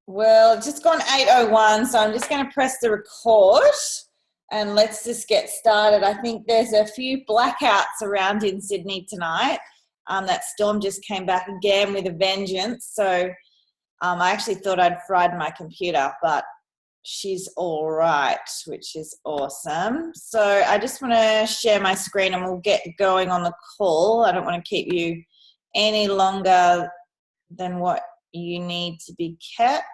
Well, it's just gone 8:01, so I'm just going to press the record and let's just get started. I think there's a few blackouts around in Sydney tonight. That storm just came back again with a vengeance. So I actually thought I'd fried my computer, but she's all right, which is awesome. So I just want to share my screen and we'll get going on the call. I don't want to keep you any longer than what you need to be kept.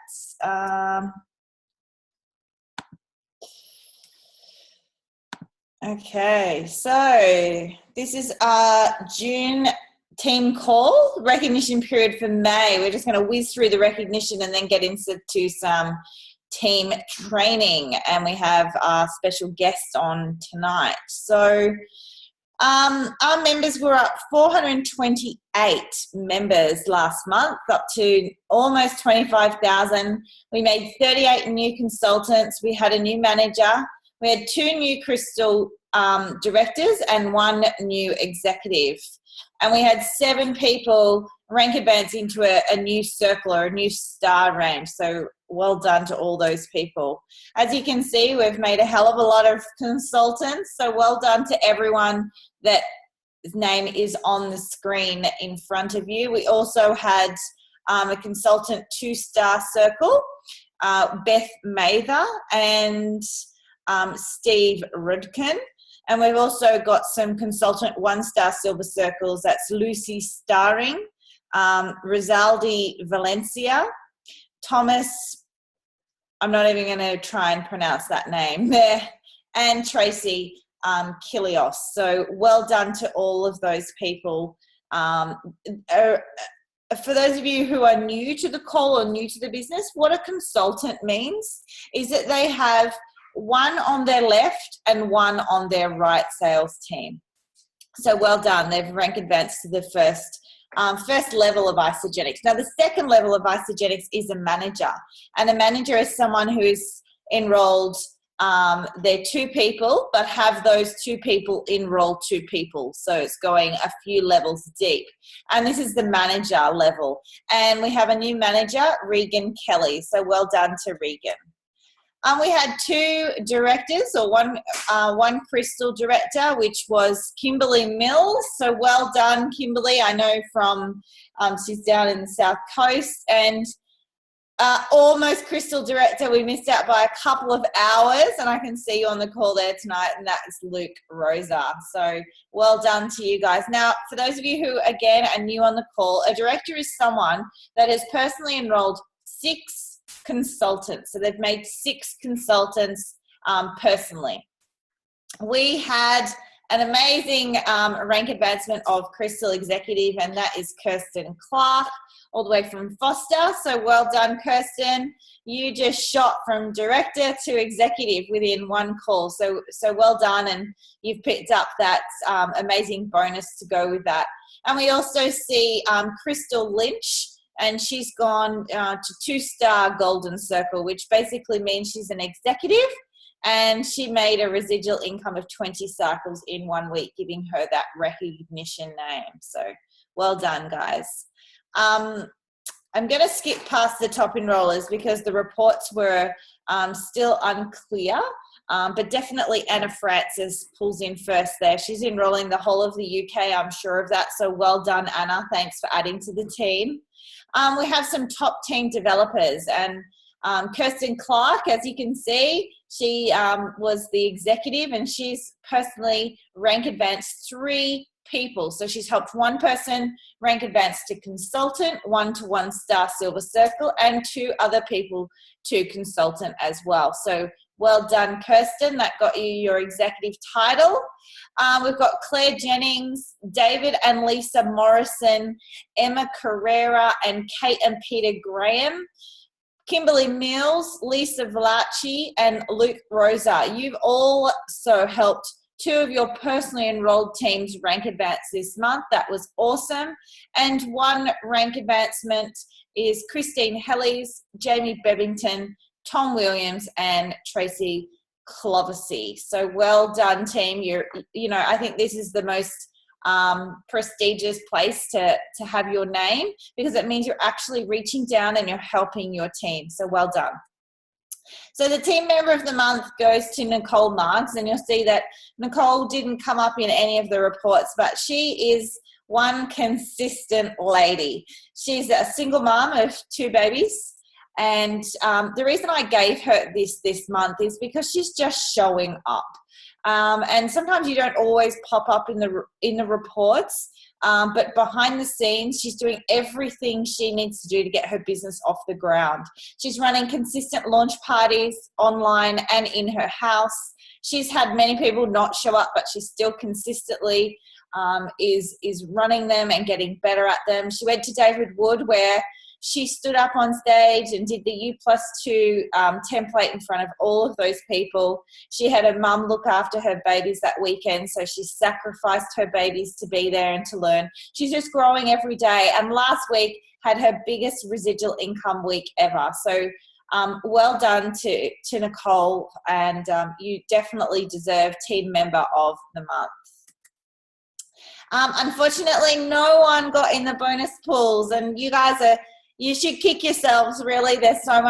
Okay, so this is our June team call, recognition period for May. We're just going to whiz through the recognition and then get into some team training, and we have our special guest on tonight. So our members were up 428 members last month, up to almost 25,000. We made 38 new consultants. We had a new manager. We had 2 new Crystal directors and 1 new executive. And we had 7 people rank advance into a new circle or a new star range. So well done to all those people. As you can see, we've made a hell of a lot of consultants. So well done to everyone that his name is on the screen in front of you. We also had a consultant 2-star circle, Beth Mather and Steve Rudkin. And we've also got some consultant 1-star silver circles. That's Lucy Starring, Rizaldi Valencia, Thomas, I'm not even going to try and pronounce that name there, and Tracy Kilios. So well done to all of those people. For those of you who are new to the call or new to the business, what a consultant means is that they have 1 on their left and 1 on their right sales team. So well done. They've rank advanced to the first level of Isagenics. Now, the second level of Isagenics is a manager. And a manager is someone who's enrolled they're 2 people, but have those 2 people enroll 2 people. So it's going a few levels deep. And this is the manager level. And we have a new manager, Regan Kelly. So well done to Regan. We had 2 directors, or one Crystal director, which was Kimberly Mills. So well done, Kimberly. I know from she's down in the South Coast. And almost Crystal director, we missed out by a couple of hours, and I can see you on the call there tonight, and that is Luke Rosa. So well done to you guys. Now, for those of you who, again, are new on the call, a director is someone that has personally enrolled 6 consultants. So they've made 6 consultants personally. We had an amazing rank advancement of Crystal Executive, and that is Kirsten Clark, all the way from Foster. So well done, Kirsten. You just shot from director to executive within 1 call. So well done, and you've picked up that amazing bonus to go with that. And we also see Crystal Lynch, and she's gone to 2-star golden circle, which basically means she's an executive, and she made a residual income of 20 cycles in 1 week, giving her that recognition name. So well done, guys. I'm going to skip past the top enrollers because the reports were still unclear, but definitely Anna Francis pulls in first there. She's enrolling the whole of the UK, I'm sure of that. So well done, Anna. Thanks for adding to the team. We have some top team developers, and Kirsten Clark, as you can see, she was the executive, and she's personally rank advanced 3 people. So she's helped 1 person rank advance to consultant, 1 to 1-star silver circle, and 2 other people to consultant as well. So well done, Kirsten. That got you your executive title. We've got Claire Jennings, David and Lisa Morrison, Emma Carrera, and Kate and Peter Graham, Kimberly Mills, Lisa Velacci, and Luke Rosa. You've also helped 2 of your personally enrolled teams rank advance this month. That was awesome. And 1 rank advancement is Christine Hellies, Jamie Bebbington, Tom Williams, and Tracy Cloversy. So well done, team. I think this is the most prestigious place to have your name, because it means you're actually reaching down and you're helping your team. So well done. So the team member of the month goes to Nicole Marks, and you'll see that Nicole didn't come up in any of the reports, but she is one consistent lady. She's a single mom of 2 babies. And the reason I gave her this month is because she's just showing up. And sometimes you don't always pop up in the reports, but behind the scenes, she's doing everything she needs to do to get her business off the ground. She's running consistent launch parties online and in her house. She's had many people not show up, but she still consistently is running them and getting better at them. She went to David Wood, where she stood up on stage and did the U+2 template in front of all of those people. She had her mum look after her babies that weekend, so she sacrificed her babies to be there and to learn. She's just growing every day, and last week had her biggest residual income week ever. So well done to Nicole, and you definitely deserve Team Member of the Month. Unfortunately, no one got in the bonus pools, and you guys you should kick yourselves, really. There's so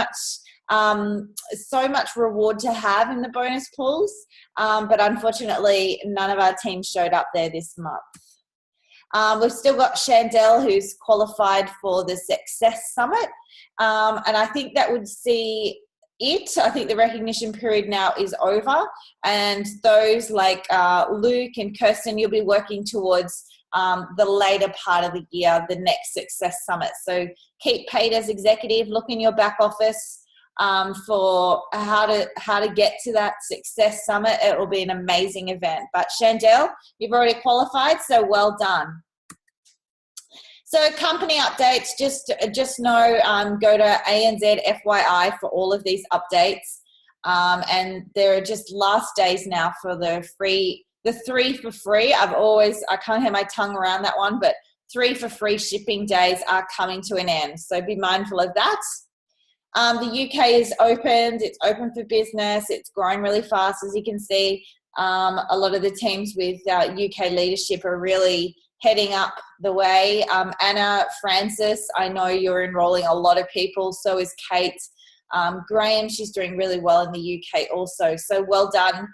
much reward to have in the bonus pools, but unfortunately, none of our teams showed up there this month. We've still got Chandel, who's qualified for the Success Summit, and I think that would see it. I think the recognition period now is over, and those like Luke and Kirsten, you'll be working towards the later part of the year, the next Success Summit. So keep paid as executive, look in your back office for how to get to that Success Summit. It will be an amazing event. But Chandel, you've already qualified, so well done. So company updates, just know, go to ANZ FYI for all of these updates. And there are just last days now for the 3 for free. I can't have my tongue around that one, but 3 for free shipping days are coming to an end. So be mindful of that. The UK is opened. It's open for business. It's growing really fast. As you can see, a lot of the teams with UK leadership are really heading up the way. Anna, Francis, I know you're enrolling a lot of people. So is Kate. Graham, she's doing really well in the UK also. So well done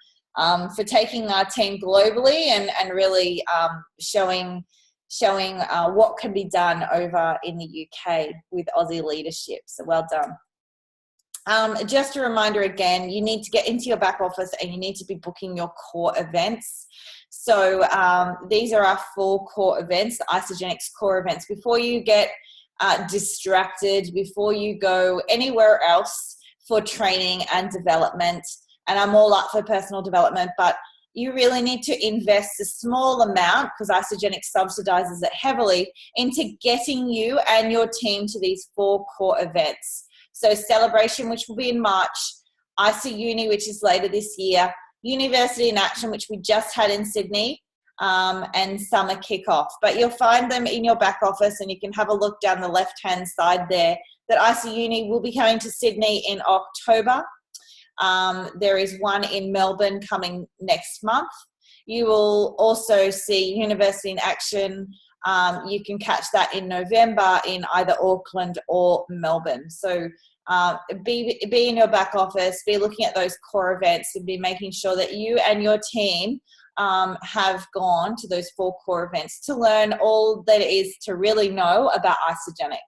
for taking our team globally and really showing what can be done over in the UK with Aussie leadership. So well done. Just a reminder again, you need to get into your back office and you need to be booking your core events. So these are our 4 core events, the Isagenix core events. Before you get distracted, before you go anywhere else for training and development, and I'm all up for personal development, but you really need to invest a small amount, because Isagenix subsidizes it heavily, into getting you and your team to these 4 core events. So Celebration, which will be in March, ISAU Uni, which is later this year, University in Action, which we just had in Sydney, and Summer Kickoff. But you'll find them in your back office, and you can have a look down the left-hand side there, that ISAU Uni will be coming to Sydney in October. There is one in Melbourne coming next month. You will also see University in Action. You can catch that in November in either Auckland or Melbourne. So be in your back office, be looking at those core events, and be making sure that you and your team have gone to those 4 core events to learn all that it is to really know about Isagenix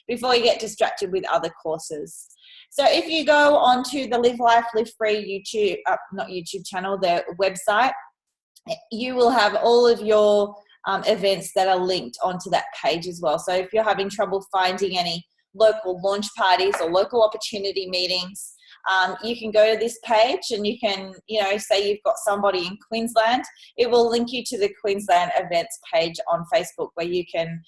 before you get distracted with other courses. So if you go onto the Live Life, Live Free YouTube, not YouTube channel, the website, you will have all of your events that are linked onto that page as well. So if you're having trouble finding any local launch parties or local opportunity meetings, you can go to this page and you can, say you've got somebody in Queensland, it will link you to the Queensland events page on Facebook, where you can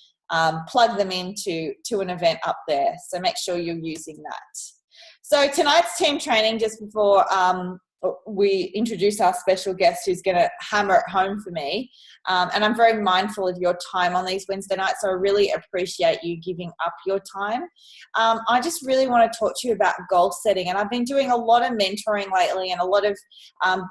plug them into an event up there. So make sure you're using that. So tonight's team training, just before we introduce our special guest who's going to hammer it home for me. And I'm very mindful of your time on these Wednesday nights, so I really appreciate you giving up your time. I just really want to talk to you about goal setting. And I've been doing a lot of mentoring lately and a lot of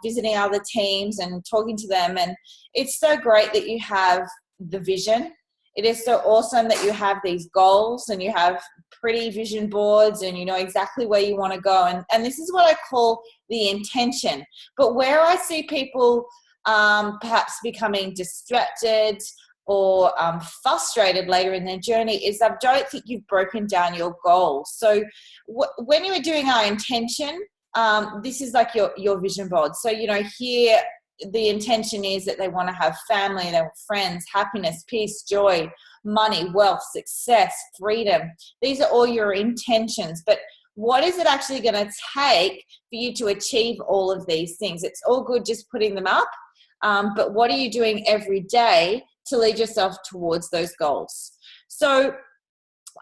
visiting other teams and talking to them. And it's so great that you have the vision. It is so awesome that you have these goals and you have pretty vision boards and you know exactly where you want to go. And this is what I call the intention. But where I see people perhaps becoming distracted or frustrated later in their journey is I don't think you've broken down your goals. So when you were doing our intention, this is like your vision board. So, you know, here the intention is that they want to have family, they want friends, happiness, peace, joy, money, wealth, success, freedom. These are all your intentions. But what is it actually going to take for you to achieve all of these things? It's all good just putting them up, but what are you doing every day to lead yourself towards those goals? So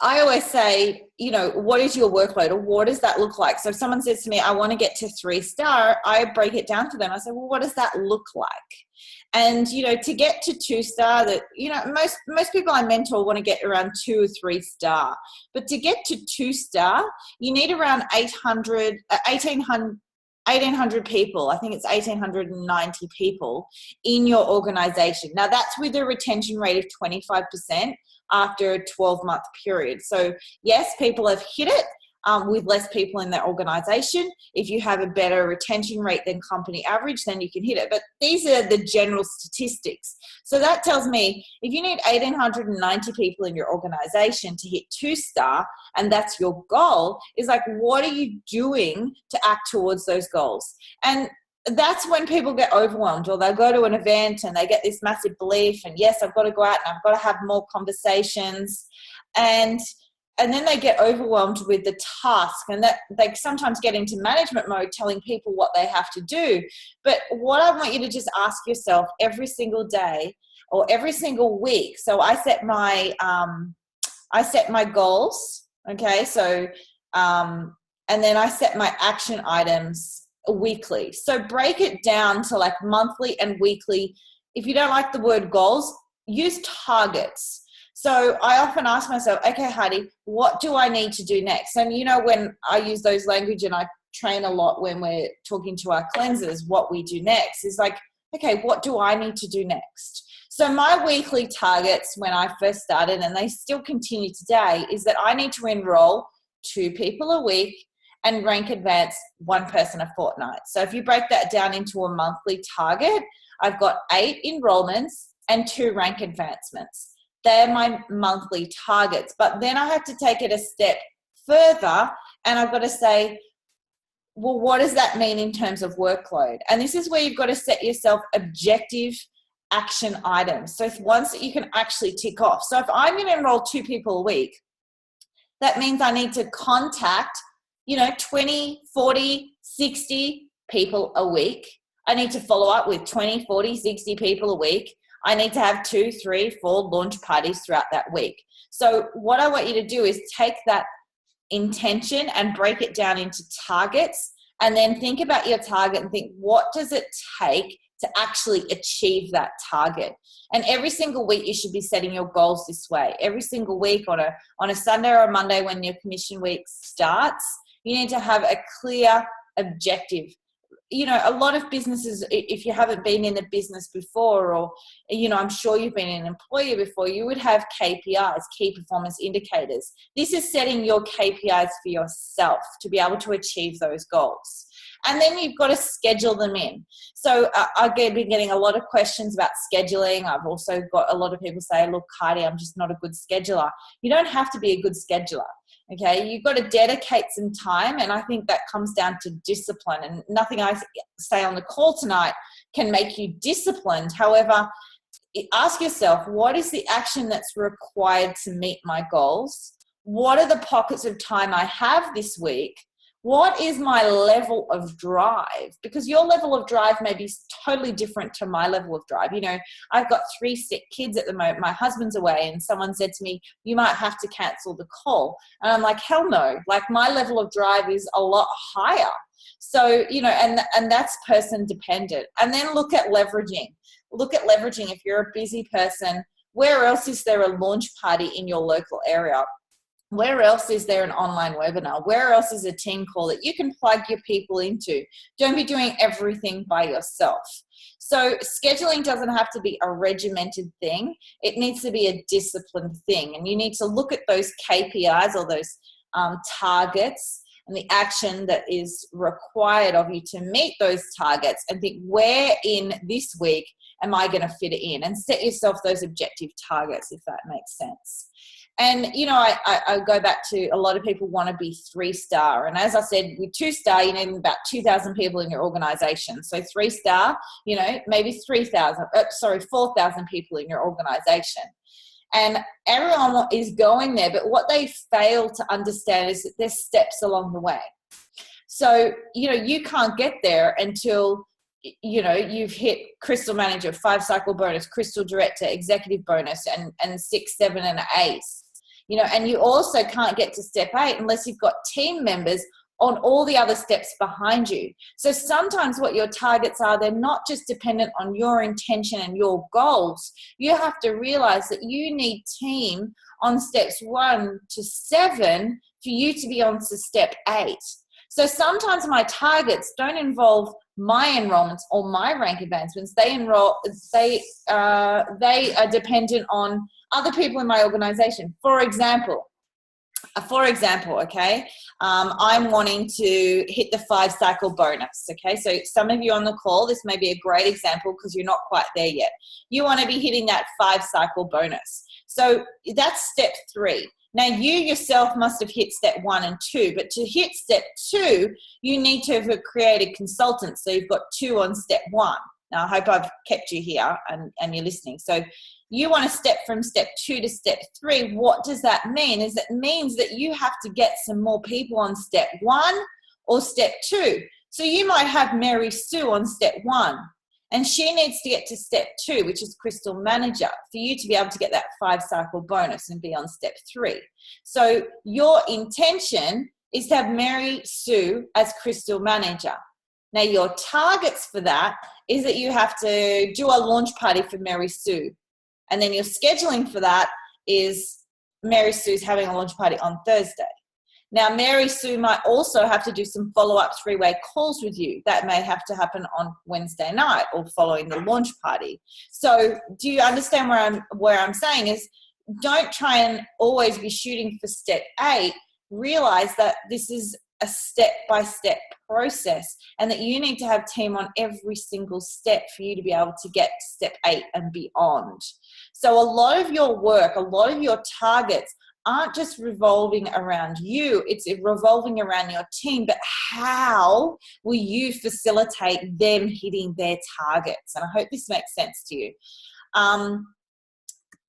I always say, you know, what is your workload or what does that look like? So if someone says to me, I want to get to 3-star, I break it down for them. I say, well, what does that look like? And, you know, to get to 2-star, that, you know, most people I mentor want to get around 2 or 3-star. But to get to 2-star, you need around 1,800 people. I think it's 1,890 people in your organization. Now that's with a retention rate of 25% after a 12-month period. So yes, people have hit it with less people in their organization. If you have a better retention rate than company average, then you can hit it. But these are the general statistics. So that tells me if you need 1,890 people in your organization to hit 2-star, and that's your goal, is like, what are you doing to act towards those goals? And that's when people get overwhelmed, or they'll go to an event and they get this massive belief and yes, I've got to go out and I've got to have more conversations, and then they get overwhelmed with the task, and that they sometimes get into management mode telling people what they have to do. But what I want you to just ask yourself every single day or every single week. So I set my goals, okay? So and then I set my action items weekly. So break it down to like monthly and weekly. If you don't like the word goals, use targets. So I often ask myself, okay, Heidi, what do I need to do next? And, you know, when I use those language and I train a lot when we're talking to our cleansers, what we do next is like, okay, what do I need to do next? So my weekly targets when I first started, and they still continue today, is that I need to enroll 2 people a week and rank advance 1 person a fortnight. So if you break that down into a monthly target, I've got 8 enrollments and 2 rank advancements. They're my monthly targets. But then I have to take it a step further, and I've got to say, well, what does that mean in terms of workload? And this is where you've got to set yourself objective action items. So ones that you can actually tick off. So if I'm going to enroll 2 people a week, that means I need to contact 20, 40, 60 people a week. I need to follow up with 20, 40, 60 people a week. I need to have 2, 3, 4 launch parties throughout that week. So what I want you to do is take that intention and break it down into targets, and then think about your target and think, what does it take to actually achieve that target? And every single week you should be setting your goals this way. Every single week on a Sunday or a Monday when your commission week starts, you need to have a clear objective. A lot of businesses, if you haven't been in the business before, or, I'm sure you've been an employer before, you would have KPIs, key performance indicators. This is setting your KPIs for yourself to be able to achieve those goals. And then you've got to schedule them in. So I've been getting a lot of questions about scheduling. I've also got a lot of people say, look, Heidi, I'm just not a good scheduler. You don't have to be a good scheduler. Okay, you've got to dedicate some time, and I think that comes down to discipline. And nothing I say on the call tonight can make you disciplined. However, ask yourself, what is the action that's required to meet my goals? What are the pockets of time I have this week? What is my level of drive? Because your level of drive may be totally different to my level of drive. I've got 3 sick kids at the moment. My husband's away, and someone said to me, you might have to cancel the call. And I'm like, hell no. Like, my level of drive is a lot higher. So, you know, and that's person dependent. And then look at leveraging. Look at leveraging. If you're a busy person, where else is there a launch party in your local area? Where else is there an online webinar? Where else is a team call that you can plug your people into? Don't be doing everything by yourself. So scheduling doesn't have to be a regimented thing. It needs to be a disciplined thing. And you need to look at those KPIs or those targets and the action that is required of you to meet those targets and think, where in this week am I going to fit it in? And set yourself those objective targets, if that makes sense. And, you know, I go back to a lot of people want to be 3-star. And as I said, with 2-star, you need about 2,000 people in your organization. So 3-star, you know, maybe 4,000 people in your organization. And everyone is going there, but what they fail to understand is that there's steps along the way. So, you know, you can't get there until, you know, you've hit Crystal Manager, 5-cycle bonus, Crystal Director, Executive bonus, and 6, 7, and 8. You know, and you also can't get to step 8 unless you've got team members on all the other steps behind you. So sometimes what your targets are, they're not just dependent on your intention and your goals. You have to realize that you need team on steps 1 to 7 for you to be on to step 8. So sometimes my targets don't involve my enrollments or my rank advancements. They are dependent on other people in my organization. For example, okay, I'm wanting to hit the 5-cycle bonus. Okay, so some of you on the call, this may be a great example because you're not quite there yet. You want to be hitting that 5-cycle bonus. So that's step 3. Now, you yourself must have hit step 1 and 2, but to hit step 2, you need to have created consultants. So you've got 2 on step 1. Now, I hope I've kept you here and you're listening. So you want to step from step 2 to step 3. What does that mean? It means that you have to get some more people on step 1 or step 2. So you might have Mary Sue on step 1. And she needs to get to step 2, which is Crystal Manager, for you to be able to get that 5-cycle bonus and be on step 3. So your intention is to have Mary Sue as Crystal Manager. Now, your targets for that is that you have to do a launch party for Mary Sue. And then your scheduling for that is Mary Sue's having a launch party on Thursday. Now, Mary Sue might also have to do some follow-up 3-way calls with you. That may have to happen on Wednesday night or following the launch party. So do you understand where I'm saying is, don't try and always be shooting for step 8. Realize that this is a step-by-step process and that you need to have team on every single step for you to be able to get to step 8 and beyond. So a lot of your work, a lot of your targets aren't just revolving around you, it's revolving around your team, but how will you facilitate them hitting their targets? And I hope this makes sense to you.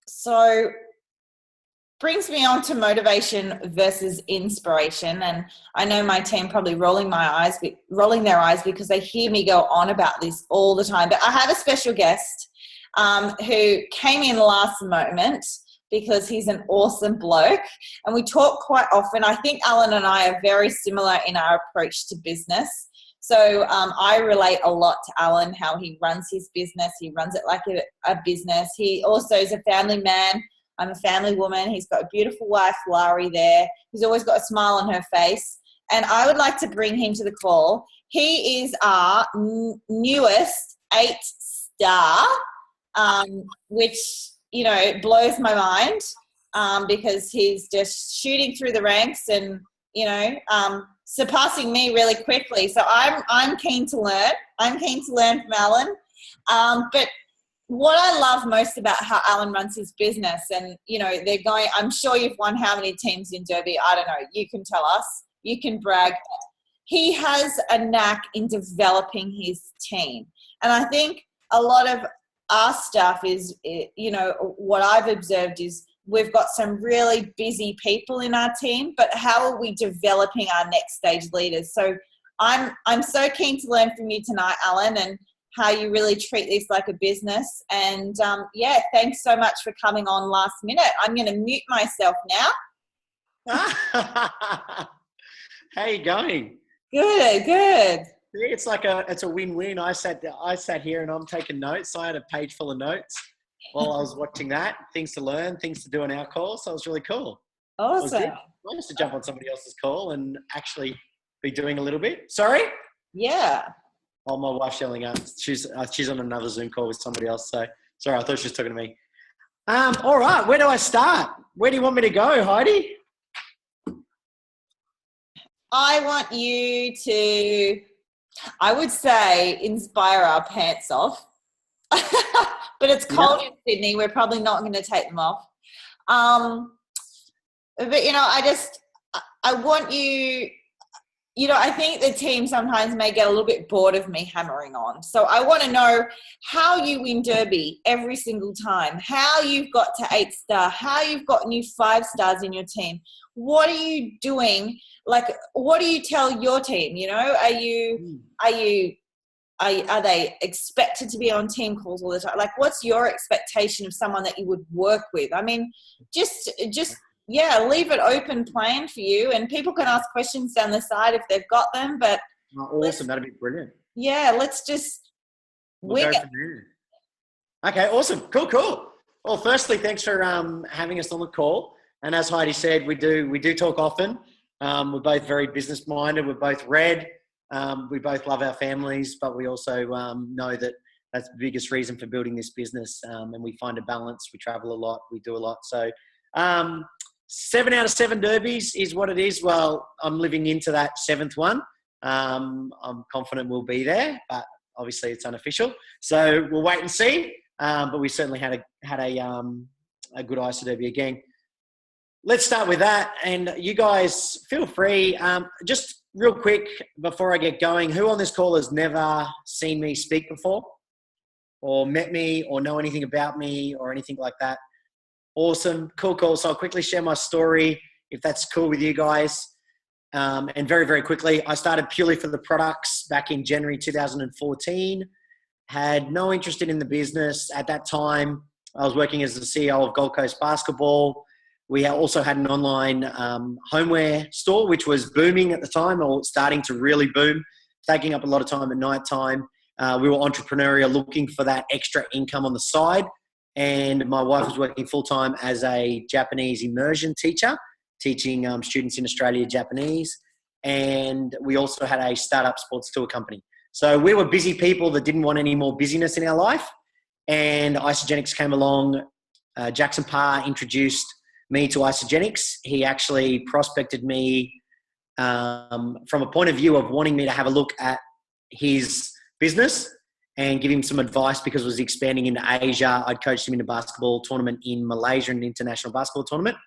So brings me on to motivation versus inspiration. And I know my team probably rolling their eyes because they hear me go on about this all the time. But I have a special guest who came in last moment because he's an awesome bloke and we talk quite often. I think Allan and I are very similar in our approach to business. So I relate a lot to Allan, how he runs his business. He runs it like a business. He also is a family man. I'm a family woman. He's got a beautiful wife, Laurie, there. He's always got a smile on her face. And I would like to bring him to the call. He is our newest 8-star, which, you know, blows my mind because he's just shooting through the ranks and, you know, surpassing me really quickly. So I'm keen to learn. I'm keen to learn from Allan. But what I love most about how Allan runs his business, and, you know, I'm sure you've won how many teams in Derby? I don't know. You can tell us. You can brag. He has a knack in developing his team. And I think a lot of our stuff is, you know, what I've observed is we've got some really busy people in our team, but how are we developing our next stage leaders? So I'm so keen to learn from you tonight, Allan, and how you really treat this like a business. And yeah, thanks so much for coming on last minute. I'm going to mute myself now. How you going? Good, good. It's it's a win-win. I sat here and I'm taking notes. I had a page full of notes while I was watching that. Things to learn, things to do on our call. So it was really cool. It was good. Awesome. Nice to jump on somebody else's call and actually be doing a little bit. Sorry? Yeah. Oh, my wife's yelling out. She's on another Zoom call with somebody else. So sorry, I thought she was talking to me. All right, where do I start? Where do you want me to go, Heidi? I want you to, I would say, inspire our pants off. But it's cold in Sydney. We're probably not going to take them off. But, you know, I want you, you know, I think the team sometimes may get a little bit bored of me hammering on. So I want to know how you win Derby every single time, how you've got to 8-star, how you've got new 5 stars in your team. What are you doing? Like, what do you tell your team? You know, are they expected to be on team calls all the time? Like, what's your expectation of someone that you would work with? I mean, just leave it open plan for you, and people can ask questions down the side if they've got them. But awesome, that'd be brilliant. Yeah, let's just wing it. Okay, awesome, cool. Well, firstly, thanks for having us on the call. And as Heidi said, we do talk often. We're both very business minded. We're both red. We both love our families, but we also know that that's the biggest reason for building this business. And we find a balance. We travel a lot. We do a lot. So 7 out of 7 derbies is what it is. Well, I'm living into that 7th one. I'm confident we'll be there, but obviously it's unofficial. So we'll wait and see. But we certainly had a good ISAU derby again. Let's start with that. And you guys feel free. Just real quick before I get going, who on this call has never seen me speak before or met me or know anything about me or anything like that? Awesome. Cool. So I'll quickly share my story if that's cool with you guys. And very, very quickly, I started purely for the products back in January 2014. Had no interest in the business. At that time, I was working as the CEO of Gold Coast Basketball. We also had an online homeware store, which was booming at the time, or starting to really boom, taking up a lot of time at night time. We were entrepreneurial, looking for that extra income on the side. And my wife was working full-time as a Japanese immersion teacher, teaching students in Australia Japanese. And we also had a startup sports tour company. So we were busy people that didn't want any more busyness in our life. And Isaugenics came along. Jackson Parr introduced me to Isaugenics. He actually prospected me from a point of view of wanting me to have a look at his business and give him some advice because it was expanding into Asia. I'd coached him in a basketball tournament in Malaysia, an international basketball tournament.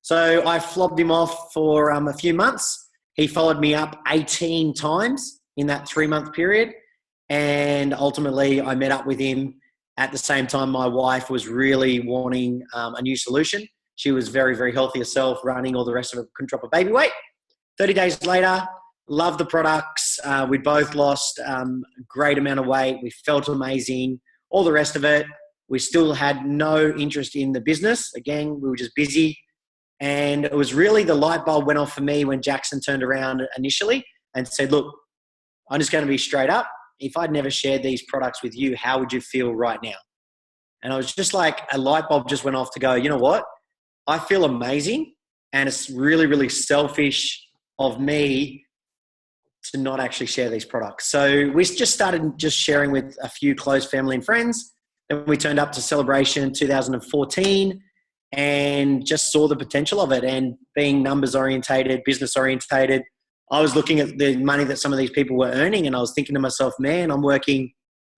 So I flobbed him off for a few months. He followed me up 18 times in that 3-month period. And ultimately I met up with him at the same time my wife was really wanting a new solution. She was very, very healthy herself, running, all the rest of it, couldn't drop a baby weight. 30 days later, loved the products. We both lost a great amount of weight. We felt amazing, all the rest of it. We still had no interest in the business. Again, we were just busy. And it was really the light bulb went off for me when Jackson turned around initially and said, look, I'm just going to be straight up. If I'd never shared these products with you, how would you feel right now? And I was just like, a light bulb just went off to go, you know what? I feel amazing, and it's really, really selfish of me to not actually share these products. So we just started just sharing with a few close family and friends. Then we turned up to Celebration 2014 and just saw the potential of it. And being numbers orientated, business orientated, I was looking at the money that some of these people were earning, and I was thinking to myself, man, I'm working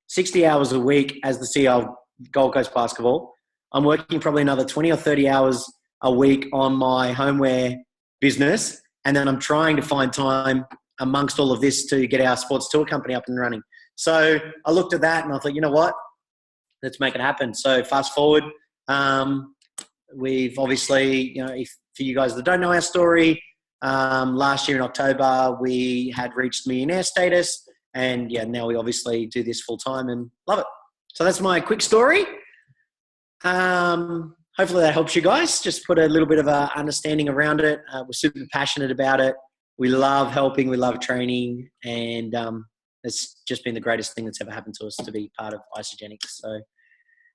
60 hours a week as the CEO of Gold Coast Basketball. I'm working probably another 20 or 30 hours a week on my homeware business. And then I'm trying to find time amongst all of this to get our sports tour company up and running. So I looked at that and I thought, you know what, let's make it happen. So fast forward, we've obviously, you know, if for you guys that don't know our story, last year in October, we had reached millionaire status. And yeah, now we obviously do this full time and love it. So that's my quick story. Hopefully that helps you guys. Just put a little bit of a understanding around it. We're super passionate about it. We love helping. We love training. And it's just been the greatest thing that's ever happened to us to be part of Isagenics. So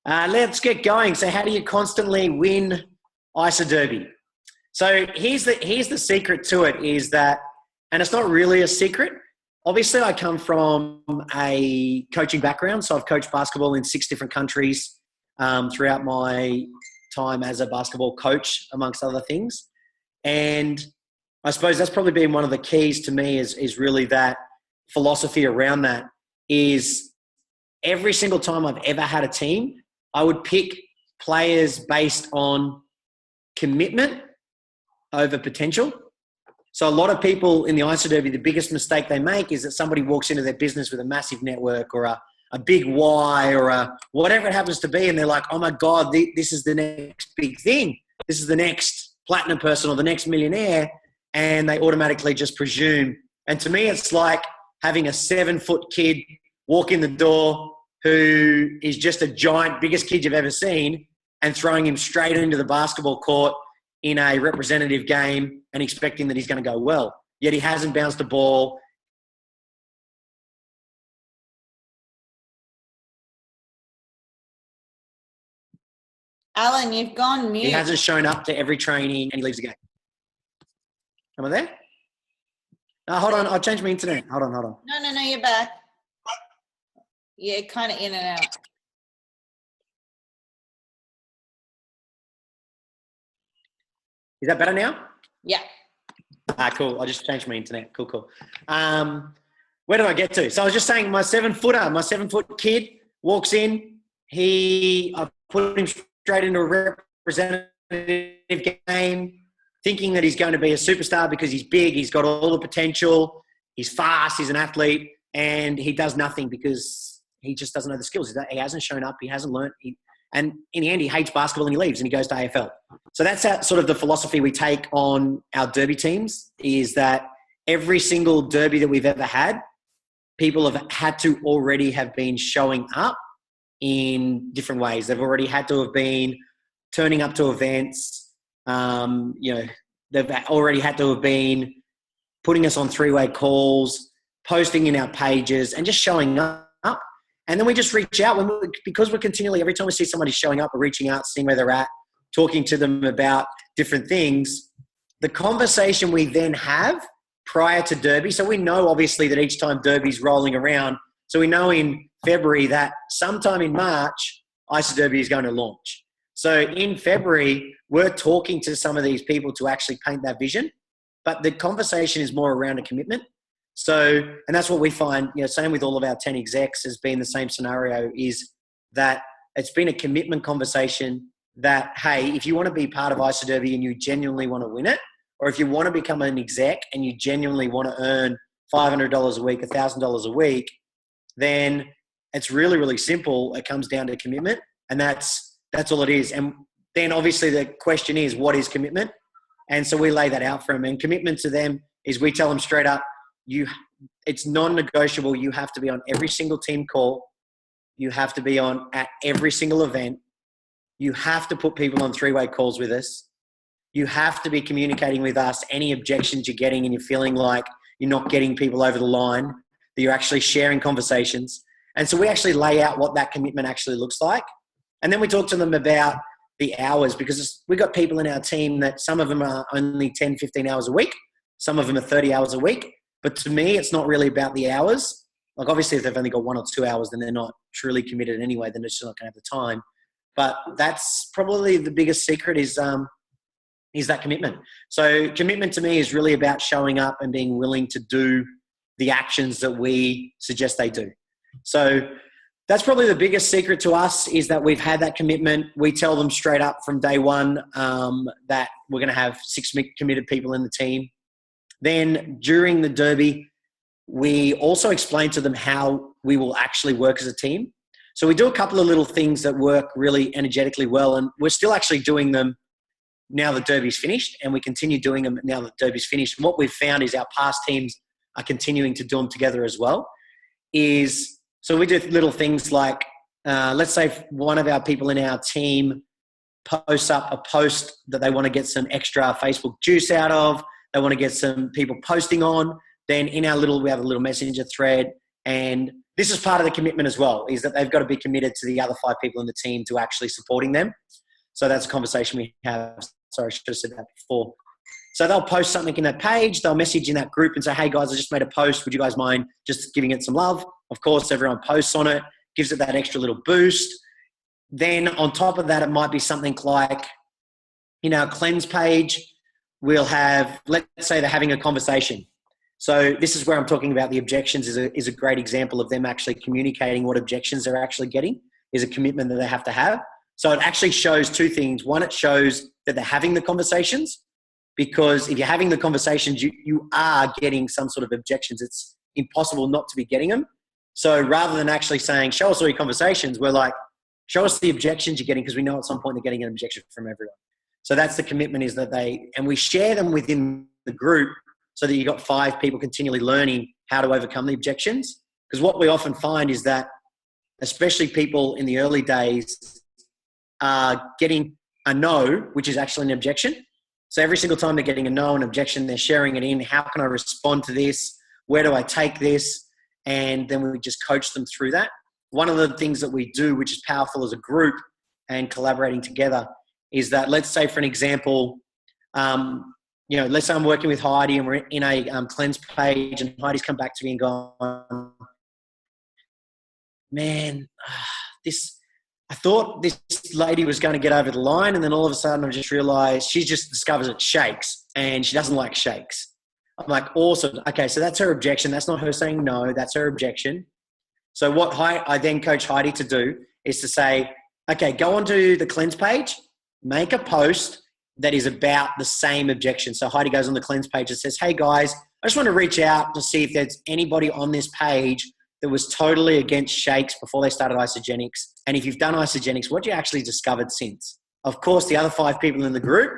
let's get going. So how do you constantly win ISA Derby? So here's the secret to it is that, and it's not really a secret. Obviously, I come from a coaching background. So I've coached basketball in 6 different countries throughout my time as a basketball coach, amongst other things. And I suppose that's probably been one of the keys to me is really that philosophy around that is every single time I've ever had a team, I would pick players based on commitment over potential. So a lot of people in the ISA Derby, the biggest mistake they make is that somebody walks into their business with a massive network or a big why or a whatever it happens to be. And they're like, oh my God, this is the next big thing. This is the next platinum person or the next millionaire. And they automatically just presume. And to me, it's like having a 7-foot kid walk in the door who is just a giant, biggest kid you've ever seen and throwing him straight into the basketball court in a representative game and expecting that he's going to go well. Yet he hasn't bounced a ball. Allan, you've gone mute. He hasn't shown up to every training and he leaves the game. Am I there? Hold on. I'll change my internet. Hold on. No, you're back. Yeah, kind of in and out. Is that better now? Yeah. Cool. I just changed my internet. Cool. Where did I get to? So I was just saying my 7-foot kid walks in. I put him straight into a representative game, thinking that he's going to be a superstar because he's big, he's got all the potential, he's fast, he's an athlete, and he does nothing because he just doesn't know the skills. He hasn't shown up, he hasn't learned. And in the end, he hates basketball and he leaves and he goes to AFL. So that's sort of the philosophy we take on our derby teams is that every single derby that we've ever had, people have had to already have been showing up in different ways. They've already had to have been turning up to events. They've already had to have been putting us on 3-way calls, posting in our pages and just showing up. And then we just reach out because we're continually, every time we see somebody showing up, we're reaching out, seeing where they're at, talking to them about different things. The conversation we then have prior to Derby. So we know obviously that each time Derby's rolling around. So we know in February that sometime in March, ISA Derby is going to launch. So in February, we're talking to some of these people to actually paint that vision. But the conversation is more around a commitment. So, and that's what we find, same with all of our 10 execs has been the same scenario is that it's been a commitment conversation that, hey, if you want to be part of ISA Derby and you genuinely want to win it, or if you want to become an exec and you genuinely want to earn $500 a week, $1,000 a week, then it's really, really simple. It comes down to commitment and that's all it is. And then obviously the question is, what is commitment? And so we lay that out for them. And commitment to them is we tell them straight up, it's non-negotiable. You have to be on every single team call. You have to be on at every single event. You have to put people on 3-way calls with us. You have to be communicating with us any objections you're getting and you're feeling like you're not getting people over the line, that you're actually sharing conversations. And so we actually lay out what that commitment actually looks like. And then we talk to them about the hours because we've got people in our team that some of them are only 10, 15 hours a week. Some of them are 30 hours a week. But to me, it's not really about the hours. Like obviously if they've only got 1 or 2 hours, then they're not truly committed anyway. Then they're just not going to have the time. But that's probably the biggest secret is that commitment. So commitment to me is really about showing up and being willing to do the actions that we suggest they do. So that's probably the biggest secret to us is that we've had that commitment. We tell them straight up from day one that we're going to have 6 committed people in the team. Then during the Derby, we also explain to them how we will actually work as a team. So we do a couple of little things that work really energetically well, and we're still actually doing them now the Derby's finished, and we continue doing them now that Derby's finished. And what we've found is our past teams are continuing to do them together as well. So we do little things like, let's say one of our people in our team posts up a post that they want to get some extra Facebook juice out of. they want to get some people posting on, then we have a little messenger thread. And this is part of the commitment as well, is that they've got to be committed to the other 5 people in the team to actually supporting them. So that's a conversation we have. Sorry, I should have said that before. So they'll post something in that page. They'll message in that group and say, hey guys, I just made a post. Would you guys mind just giving it some love? Of course, everyone posts on it, gives it that extra little boost. Then on top of that, it might be something like, in our cleanse page, we'll have, let's say they're having a conversation. So this is where I'm talking about the objections is a great example of them actually communicating what objections they're actually getting, is a commitment that they have to have. So it actually shows 2 things. One, it shows that they're having the conversations, because if you're having the conversations, you are getting some sort of objections. It's impossible not to be getting them. So rather than actually saying, show us all your conversations, we're like, show us the objections you're getting, because we know at some point they're getting an objection from everyone. So that's the commitment, is that and we share them within the group so that you've got 5 people continually learning how to overcome the objections. Because what we often find is that, especially people in the early days, are getting a no, which is actually an objection. So every single time they're getting a no, an objection, they're sharing it in. How can I respond to this? Where do I take this? And then we just coach them through that. One of the things that we do, which is powerful as a group and collaborating together, is that, let's say for an example, let's say I'm working with Heidi and we're in a cleanse page, and Heidi's come back to me and gone, man, I thought this lady was going to get over the line, and then all of a sudden I just realized she just discovers it shakes and she doesn't like shakes. I'm like, awesome. Okay, so that's her objection. That's not her saying no, that's her objection. So what I then coach Heidi to do is to say, okay, go onto the cleanse page, make a post that is about the same objection. So Heidi goes on the cleanse page and says, hey guys, I just want to reach out to see if there's anybody on this page that was totally against shakes before they started isogenics. And if you've done isogenics, what you actually discovered since? Of course, the other 5 people in the group,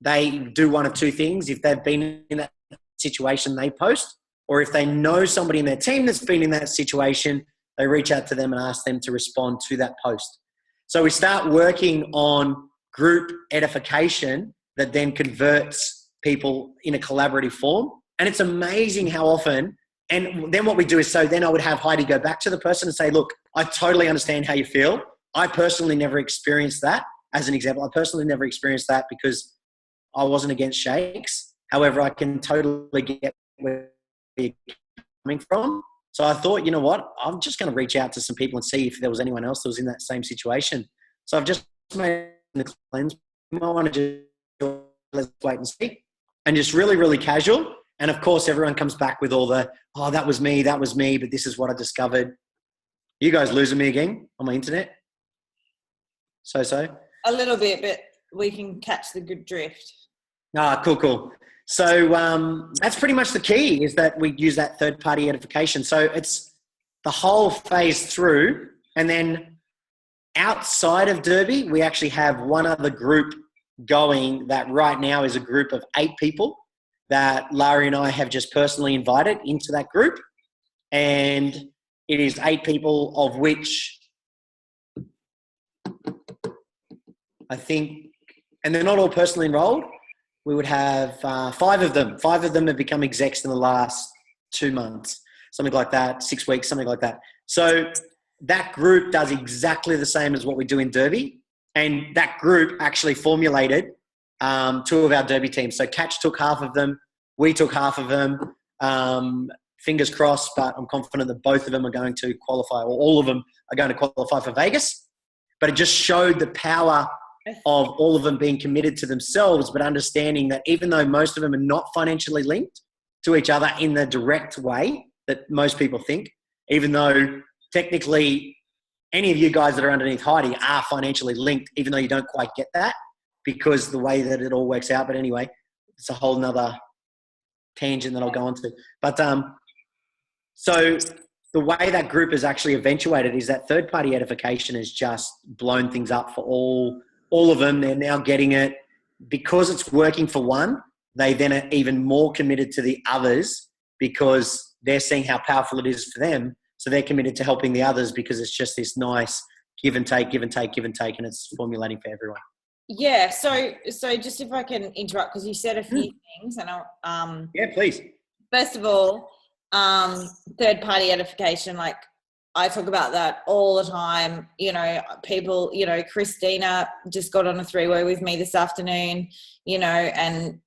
they do one of 2 things. If they've been in that situation, they post. Or if they know somebody in their team that's been in that situation, they reach out to them and ask them to respond to that post. So we start working on group edification that then converts people in a collaborative form. And it's amazing how often. And then what we do is, so then I would have Heidi go back to the person and say, look, I totally understand how you feel. I personally never experienced that. As an example, I personally never experienced that because I wasn't against shakes. However, I can totally get where you're coming from. So I thought, you know what, I'm just going to reach out to some people and see if there was anyone else that was in that same situation. So I've just made the cleanse. I want to just let's wait and see. And just really, really casual. And of course, everyone comes back with all the, oh, that was me, but this is what I discovered. You guys losing me again on my internet? So? A little bit, but we can catch the good drift. Cool. So that's pretty much the key, is that we use that third-party edification. So it's the whole phase through. And then outside of Derby, we actually have one other group going that right now is a group of 8 people that Larry and I have just personally invited into that group. And it is 8 people, of which I think, and they're not all personally enrolled, we would have 5 of them. 5 of them have become execs in the last 2 months, something like that, 6 weeks, something like that. So that group does exactly the same as what we do in Derby. And that group actually formulated 2 of our Derby teams. So Catch took half of them. We took half of them. Fingers crossed, but I'm confident that both of them are going to qualify, or all of them are going to qualify for Vegas. But it just showed the power of all of them being committed to themselves, but understanding that even though most of them are not financially linked to each other in the direct way that most people think, even though technically any of you guys that are underneath Heidi are financially linked, even though you don't quite get that because the way that it all works out. But anyway, it's a whole nother tangent that I'll go on to. But so the way that group is actually eventuated is that third-party edification has just blown things up for all of them. They're now getting it. Because it's working for one, they then are even more committed to the others because they're seeing how powerful it is for them. So they're committed to helping the others because it's just this nice give and take, and it's formulating for everyone. Yeah. So just if I can interrupt, because you said a few things, and Yeah, please. first of all, third party edification, like I talk about that all the time. You know, people, you know, Christina just got on a 3-way with me this afternoon, you know, and,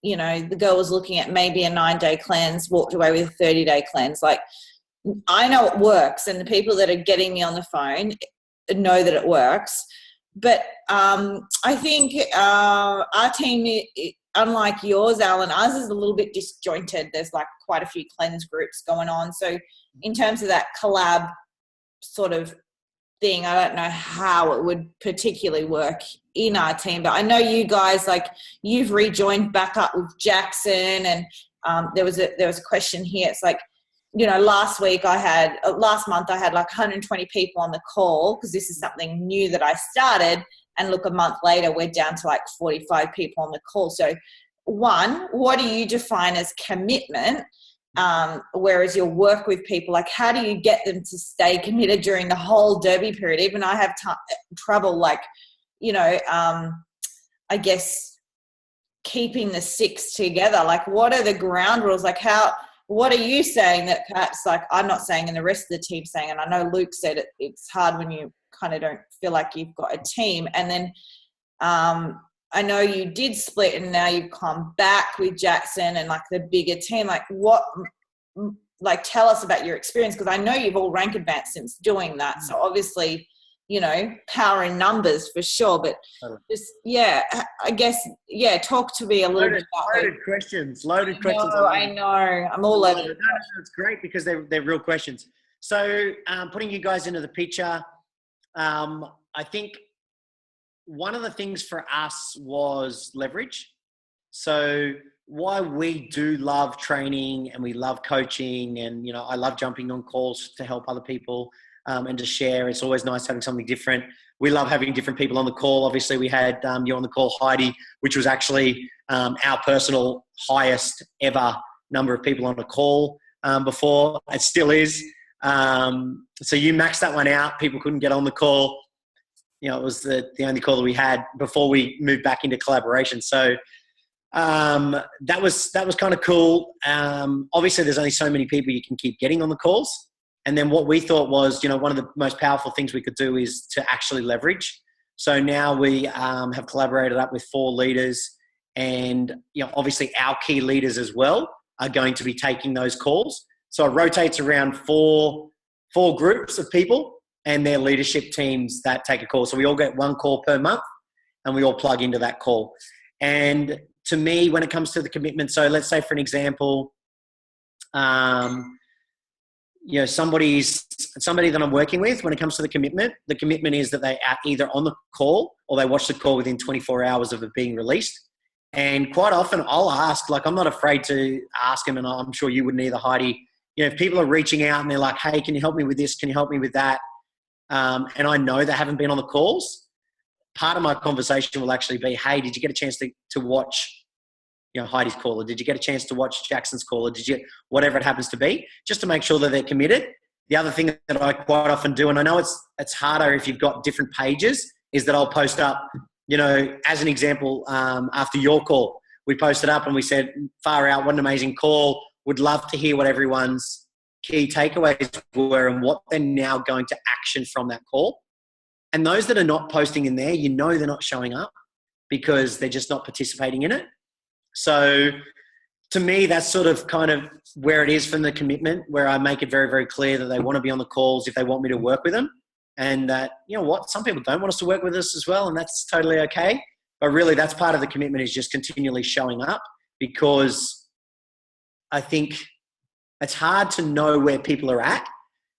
you know, the girl was looking at maybe a 9-day cleanse, walked away with a 30-day cleanse. Like, I know it works, and the people that are getting me on the phone know that it works. But I think our team, unlike yours, Alan, ours is a little bit disjointed. There's like quite a few cleanse groups going on. So in terms of that collab sort of thing, I don't know how it would particularly work in our team. But I know you guys, like, you've rejoined back up with Jackson, and there was a question here. It's like, you know, last month I had like 120 people on the call, because this is something new that I started, and look, a month later we're down to like 45 people on the call. So one, what do you define as commitment? Whereas your work with people, like, how do you get them to stay committed during the whole derby period? Even I have trouble, like, you know, I guess keeping the six together. Like, what are the ground rules? Like, what are you saying that perhaps, like, I'm not saying and the rest of the team saying, and I know Luke said it's hard when you kind of don't feel like you've got a team. And then I know you did split, and now you've come back with Jackson and like the bigger team. Like, tell us about your experience, because I know you've all rank advanced since doing that. So obviously, you know, power in numbers for sure, but just, yeah, I guess, yeah, talk to me a little bit about loaded questions. I know. I'm all over it. No, it's great because they're real questions. So putting you guys into the picture, I think one of the things for us was leverage. So why we do love training and we love coaching, and, you know, I love jumping on calls to help other people and to share. It's always nice having something different. We love having different people on the call. Obviously, we had you on the call, Heidi, which was actually our personal highest ever number of people on a call before. It still is. So you maxed that one out. People couldn't get on the call. You know, it was the only call that we had before we moved back into collaboration. So that was kind of cool. Obviously, there's only so many people you can keep getting on the calls. And then what we thought was, you know, one of the most powerful things we could do is to actually leverage. So now we have collaborated up with 4 leaders, and, you know, obviously our key leaders as well are going to be taking those calls. So it rotates around four groups of people and their leadership teams that take a call. So we all get 1 call per month, and we all plug into that call. And to me, when it comes to the commitment, so let's say, for an example, you know, somebody that I'm working with, when it comes to the commitment is that they are either on the call or they watch the call within 24 hours of it being released. And quite often I'll ask, like, I'm not afraid to ask them, and I'm sure you wouldn't either, Heidi. You know, if people are reaching out and they're like, hey, can you help me with this? Can you help me with that? And I know they haven't been on the calls, part of my conversation will actually be, hey, did you get a chance to watch, you know, Heidi's call, or did you get a chance to watch Jackson's call, or did you, whatever it happens to be, just to make sure that they're committed. The other thing that I quite often do, and I know it's harder if you've got different pages, is that I'll post up, you know, as an example, after your call, we posted up and we said, far out, what an amazing call. Would love to hear what everyone's key takeaways were and what they're now going to action from that call. And those that are not posting in there, you know, they're not showing up because they're just not participating in it. So to me, that's sort of kind of where it is from the commitment, where I make it very, very clear that they want to be on the calls if they want me to work with them. And that, you know what, some people don't want us to work with us as well, and that's totally okay. But really, that's part of the commitment, is just continually showing up, because I think it's hard to know where people are at.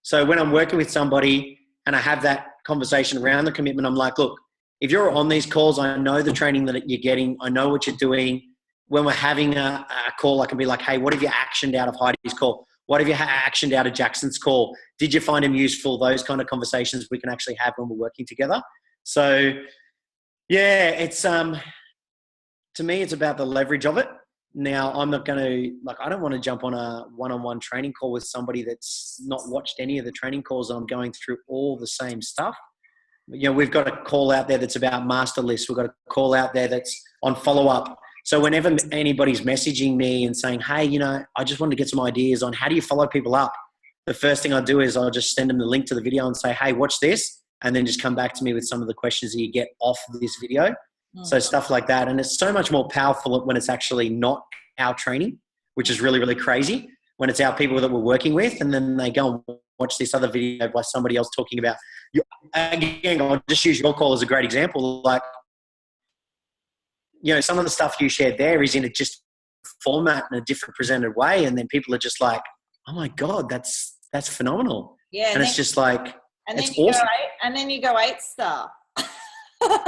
So when I'm working with somebody and I have that conversation around the commitment, I'm like, look, if you're on these calls, I know the training that you're getting. I know what you're doing. When we're having a call, I can be like, hey, what have you actioned out of Heidi's call? What have you actioned out of Jackson's call? Did you find him useful? Those kind of conversations we can actually have when we're working together. So yeah, it's, to me, it's about the leverage of it. Now, I'm not going to, like, I don't want to jump on a one-on-one training call with somebody that's not watched any of the training calls and I'm going through all the same stuff. We've got a call out there that's about master lists. We've got a call out there that's on follow-up. So whenever anybody's messaging me and saying, hey, I just wanted to get some ideas on how do you follow people up, the first thing I do is I'll just send them the link to the video and say, hey, watch this, and then just come back to me with some of the questions that you get off this video. So stuff like that. And it's so much more powerful when it's actually not our training, which is really, really crazy, when it's our people that we're working with, and then they go and watch this other video by somebody else talking about, again, I'll just use your call as a great example. Like, some of the stuff you shared there is in a just format in a different presented way. And then people are just like, oh my God, that's phenomenal. Yeah. And it's just like, and it's then you awesome. then you go 8-star.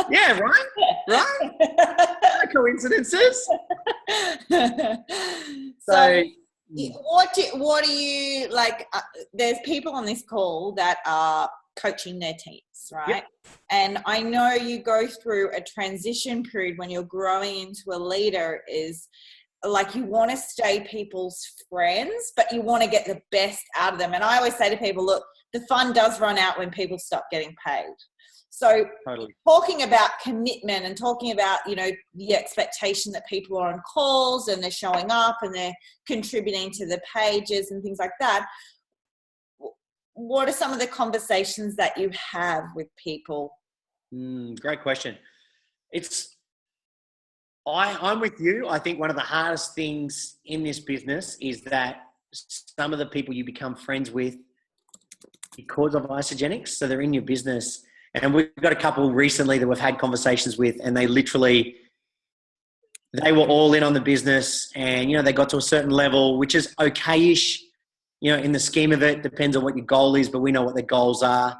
Yeah, right? Right? No coincidences. So what do you like? There's people on this call that are coaching their teams, right? Yep. And I know you go through a transition period when you're growing into a leader, is like you want to stay people's friends, but you want to get the best out of them. And I always say to people, look, the fun does run out when people stop getting paid. So totally. Talking about commitment and talking about, the expectation that people are on calls and they're showing up and they're contributing to the pages and things like that. What are some of the conversations that you have with people? Great question. I'm with you. I think one of the hardest things in this business is that some of the people you become friends with because of Isagenics, so they're in your business. And we've got a couple recently that we've had conversations with, and they were all in on the business, and, they got to a certain level, which is okay-ish, in the scheme of it. Depends on what your goal is, but we know what their goals are.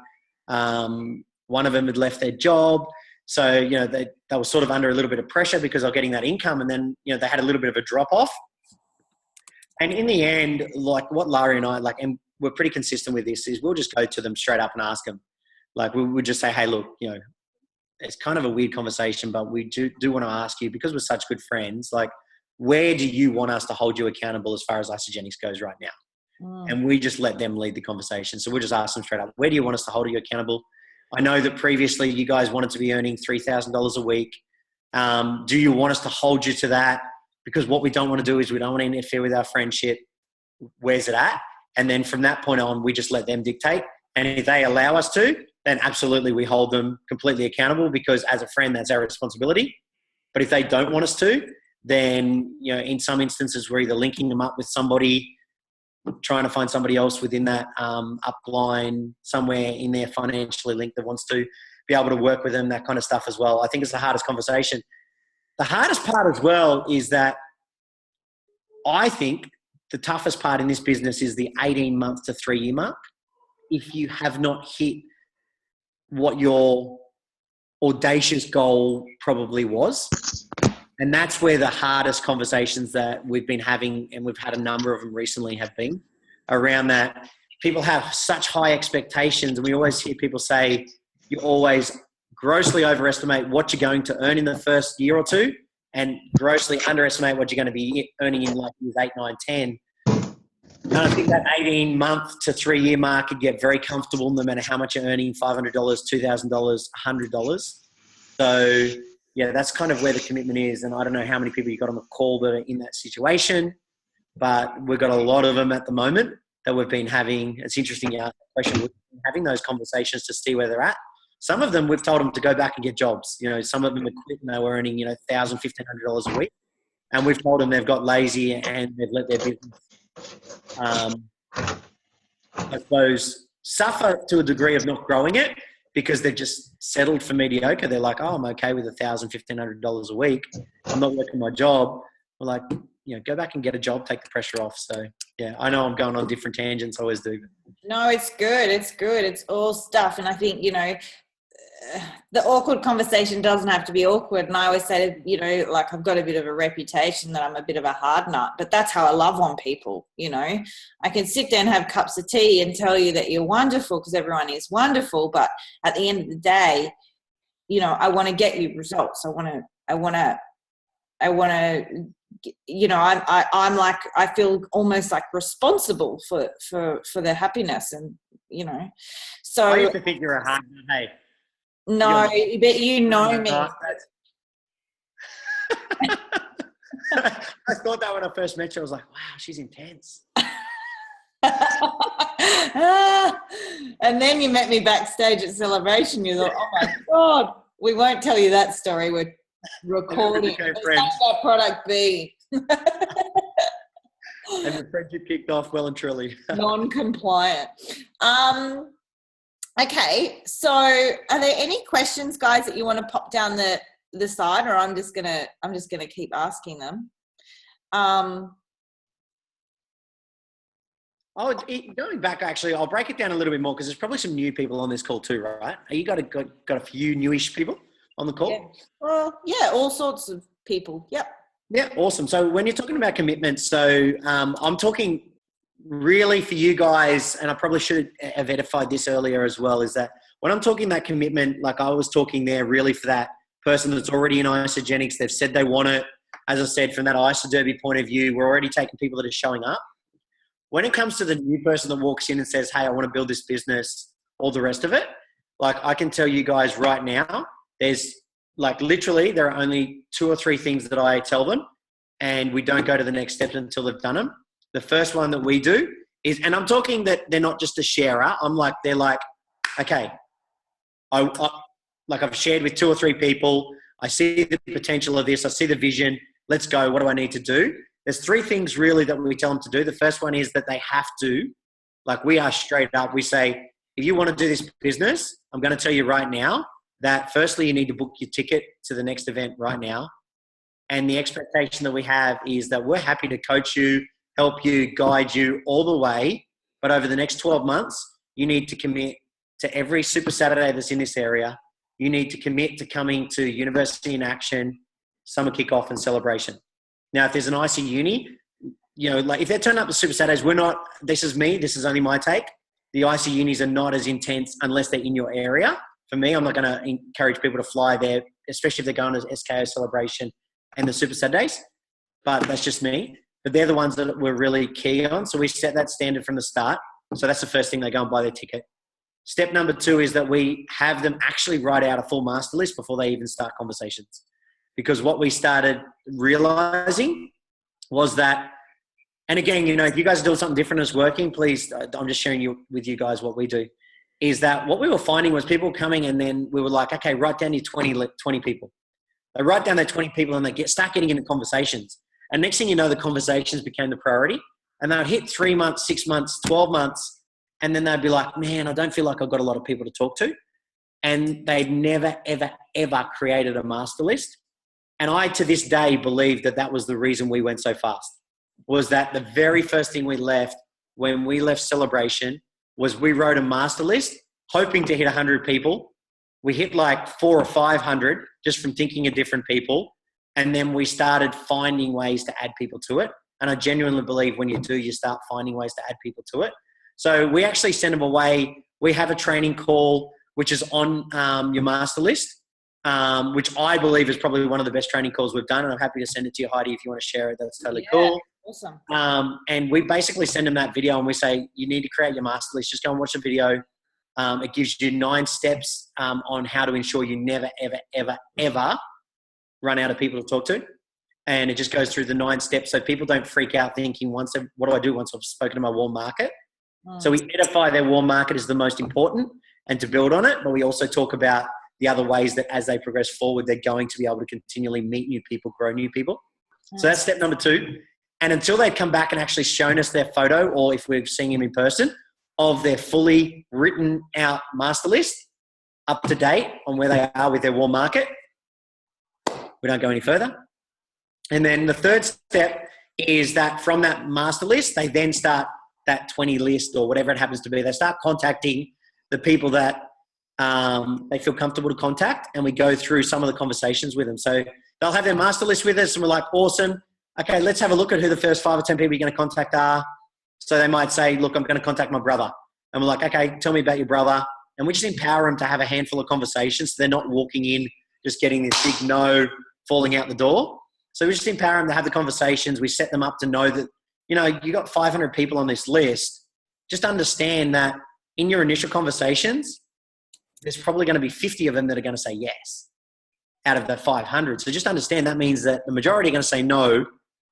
One of them had left their job. So, they were sort of under a little bit of pressure because they're getting that income, and then, they had a little bit of a drop-off. And in the end, like what Larry and I, and we're pretty consistent with this, is we'll just go to them straight up and ask them. Like, we would just say, hey, look, it's kind of a weird conversation, but we do want to ask you, because we're such good friends, like, where do you want us to hold you accountable as far as Isagenics goes right now? And we just let them lead the conversation. So we'll just ask them straight up, where do you want us to hold you accountable? I know that previously you guys wanted to be earning $3,000 a week. Do you want us to hold you to that? Because what we don't want to do is we don't want to interfere with our friendship. Where's it at? And then from that point on, we just let them dictate. And if they allow us to, then absolutely we hold them completely accountable, because as a friend, that's our responsibility. But if they don't want us to, then, in some instances, we're either linking them up with somebody, trying to find somebody else within that upline somewhere in there financially linked that wants to be able to work with them, that kind of stuff as well. I think it's the hardest conversation. The hardest part as well is that I think the toughest part in this business is the 18-month to 3-year mark. If you have not hit what your audacious goal probably was. And that's where the hardest conversations that we've been having, and we've had a number of them recently, have been around that. People have such high expectations, and we always hear people say, you always grossly overestimate what you're going to earn in the first year or two, and grossly underestimate what you're going to be earning in like years 8, 9, 10. And I think that 18-month to 3-year mark could get very comfortable no matter how much you're earning, $500, $2,000, $100. So, yeah, that's kind of where the commitment is. And I don't know how many people you got on the call that are in that situation, but we've got a lot of them at the moment that we've been having. It's interesting, question. We've been having those conversations to see where they're at. Some of them, we've told them to go back and get jobs. Some of them are quit and they were earning, $1,000, $1,500 a week. And we've told them they've got lazy and they've let their business, I suppose, suffer to a degree of not growing it, because they've just settled for mediocre. They're like, oh, I'm okay with $1,000, $1,500 a week. I'm not working my job. We're like, go back and get a job, take the pressure off. So, yeah, I know I'm going on different tangents. I always do. No, it's good. It's good. It's all stuff. And I think, the awkward conversation doesn't have to be awkward. And I always say, like, I've got a bit of a reputation that I'm a bit of a hard nut, but that's how I love on people. I can sit there and have cups of tea and tell you that you're wonderful, because everyone is wonderful. But at the end of the day, I want to get you results. I'm like, I feel almost like responsible for their happiness. And, so I used to think you're a hard nut, hey. No, but you know me. I thought that when I first met you, I was like, wow, she's intense. And then you met me backstage at Celebration. You thought, oh my God, we won't tell you that story. We're recording. Let's make that product be. And the friendship kicked off well and truly. Non-compliant. Okay, so are there any questions, guys, that you want to pop down the side, or I'm just gonna keep asking them? Going back, actually, I'll break it down a little bit more because there's probably some new people on this call too, right? You got a few newish people on the call? Yeah. Well, yeah, all sorts of people. Yep. Yeah, awesome. So when you're talking about commitment, so I'm talking really for you guys, and I probably should have edified this earlier as well, is that when I'm talking that commitment, like I was talking there really for that person that's already in isogenics, they've said they want it. As I said, from that isoderby point of view, we're already taking people that are showing up. When it comes to the new person that walks in and says, hey, I want to build this business, all the rest of it, like I can tell you guys right now, there's like literally there are only 2 or 3 things that I tell them, and we don't go to the next steps until they've done them. The first one that we do is, and I'm talking that they're not just a sharer. They're like, okay, I've shared with 2 or 3 people. I see the potential of this. I see the vision. Let's go. What do I need to do? There's 3 things really that we tell them to do. The first one is that they have to, like we are straight up. We say, if you want to do this business, I'm going to tell you right now that firstly, you need to book your ticket to the next event right now. And the expectation that we have is that we're happy to coach you, help you, guide you all the way. But over the next 12 months, you need to commit to every Super Saturday that's in this area. You need to commit to coming to University in Action, Summer Kickoff and Celebration. Now, if there's an IC Uni, like if they're turning up to Super Saturdays, this is me, this is only my take. The IC Unis are not as intense unless they're in your area. For me, I'm not going to encourage people to fly there, especially if they're going to SKO Celebration and the Super Saturdays, but that's just me. But they're the ones that we're really key on. So we set that standard from the start. So that's the first thing, they go and buy their ticket. Step number 2 is that we have them actually write out a full master list before they even start conversations. Because what we started realizing was that, and again, if you guys are doing something different that's working, please, I'm just sharing with you guys what we do, is that what we were finding was people coming and then we were like, okay, write down your 20 people. They write down their 20 people and they start getting into conversations. And next thing you know, the conversations became the priority. And they would hit 3 months, 6 months, 12 months. And then they'd be like, man, I don't feel like I've got a lot of people to talk to. And they'd never, ever, ever created a master list. And I, to this day, believe that was the reason we went so fast. Was that the very first thing we left when we left Celebration was we wrote a master list hoping to hit 100 people. We hit like 400 or 500 just from thinking of different people. And then we started finding ways to add people to it. And I genuinely believe when you start finding ways to add people to it. So we actually send them away. We have a training call, which is on your master list, which I believe is probably one of the best training calls we've done. And I'm happy to send it to you, Heidi, if you want to share it. That's totally cool. Awesome. And we basically send them that video and we say, you need to create your master list. Just go and watch the video. It gives you 9 steps on how to ensure you never, ever, ever, ever run out of people to talk to. And it just goes through the 9 steps so people don't freak out thinking, what do I do once I've spoken to my warm market? So we identify their warm market as the most important and to build on it. But we also talk about the other ways that as they progress forward, they're going to be able to continually meet new people, grow new people. So that's step number 2. And until they've come back and actually shown us their photo, or if we've seen them in person, of their fully written out master list, up to date on where they are with their warm market, we don't go any further. And then the third step is that from that master list, they then start that 20 list or whatever it happens to be. They start contacting the people that they feel comfortable to contact, and we go through some of the conversations with them. So they'll have their master list with us and we're like, awesome. Okay, let's have a look at who the first 5 or 10 people you're going to contact are. So they might say, look, I'm going to contact my brother. And we're like, okay, tell me about your brother. And we just empower them to have a handful of conversations so they're not walking in, just getting this big no, falling out the door. So we just empower them to have the conversations. We set them up to know that, you got 500 people on this list. Just understand that in your initial conversations, there's probably going to be 50 of them that are going to say yes out of the 500. So just understand that means that the majority are going to say no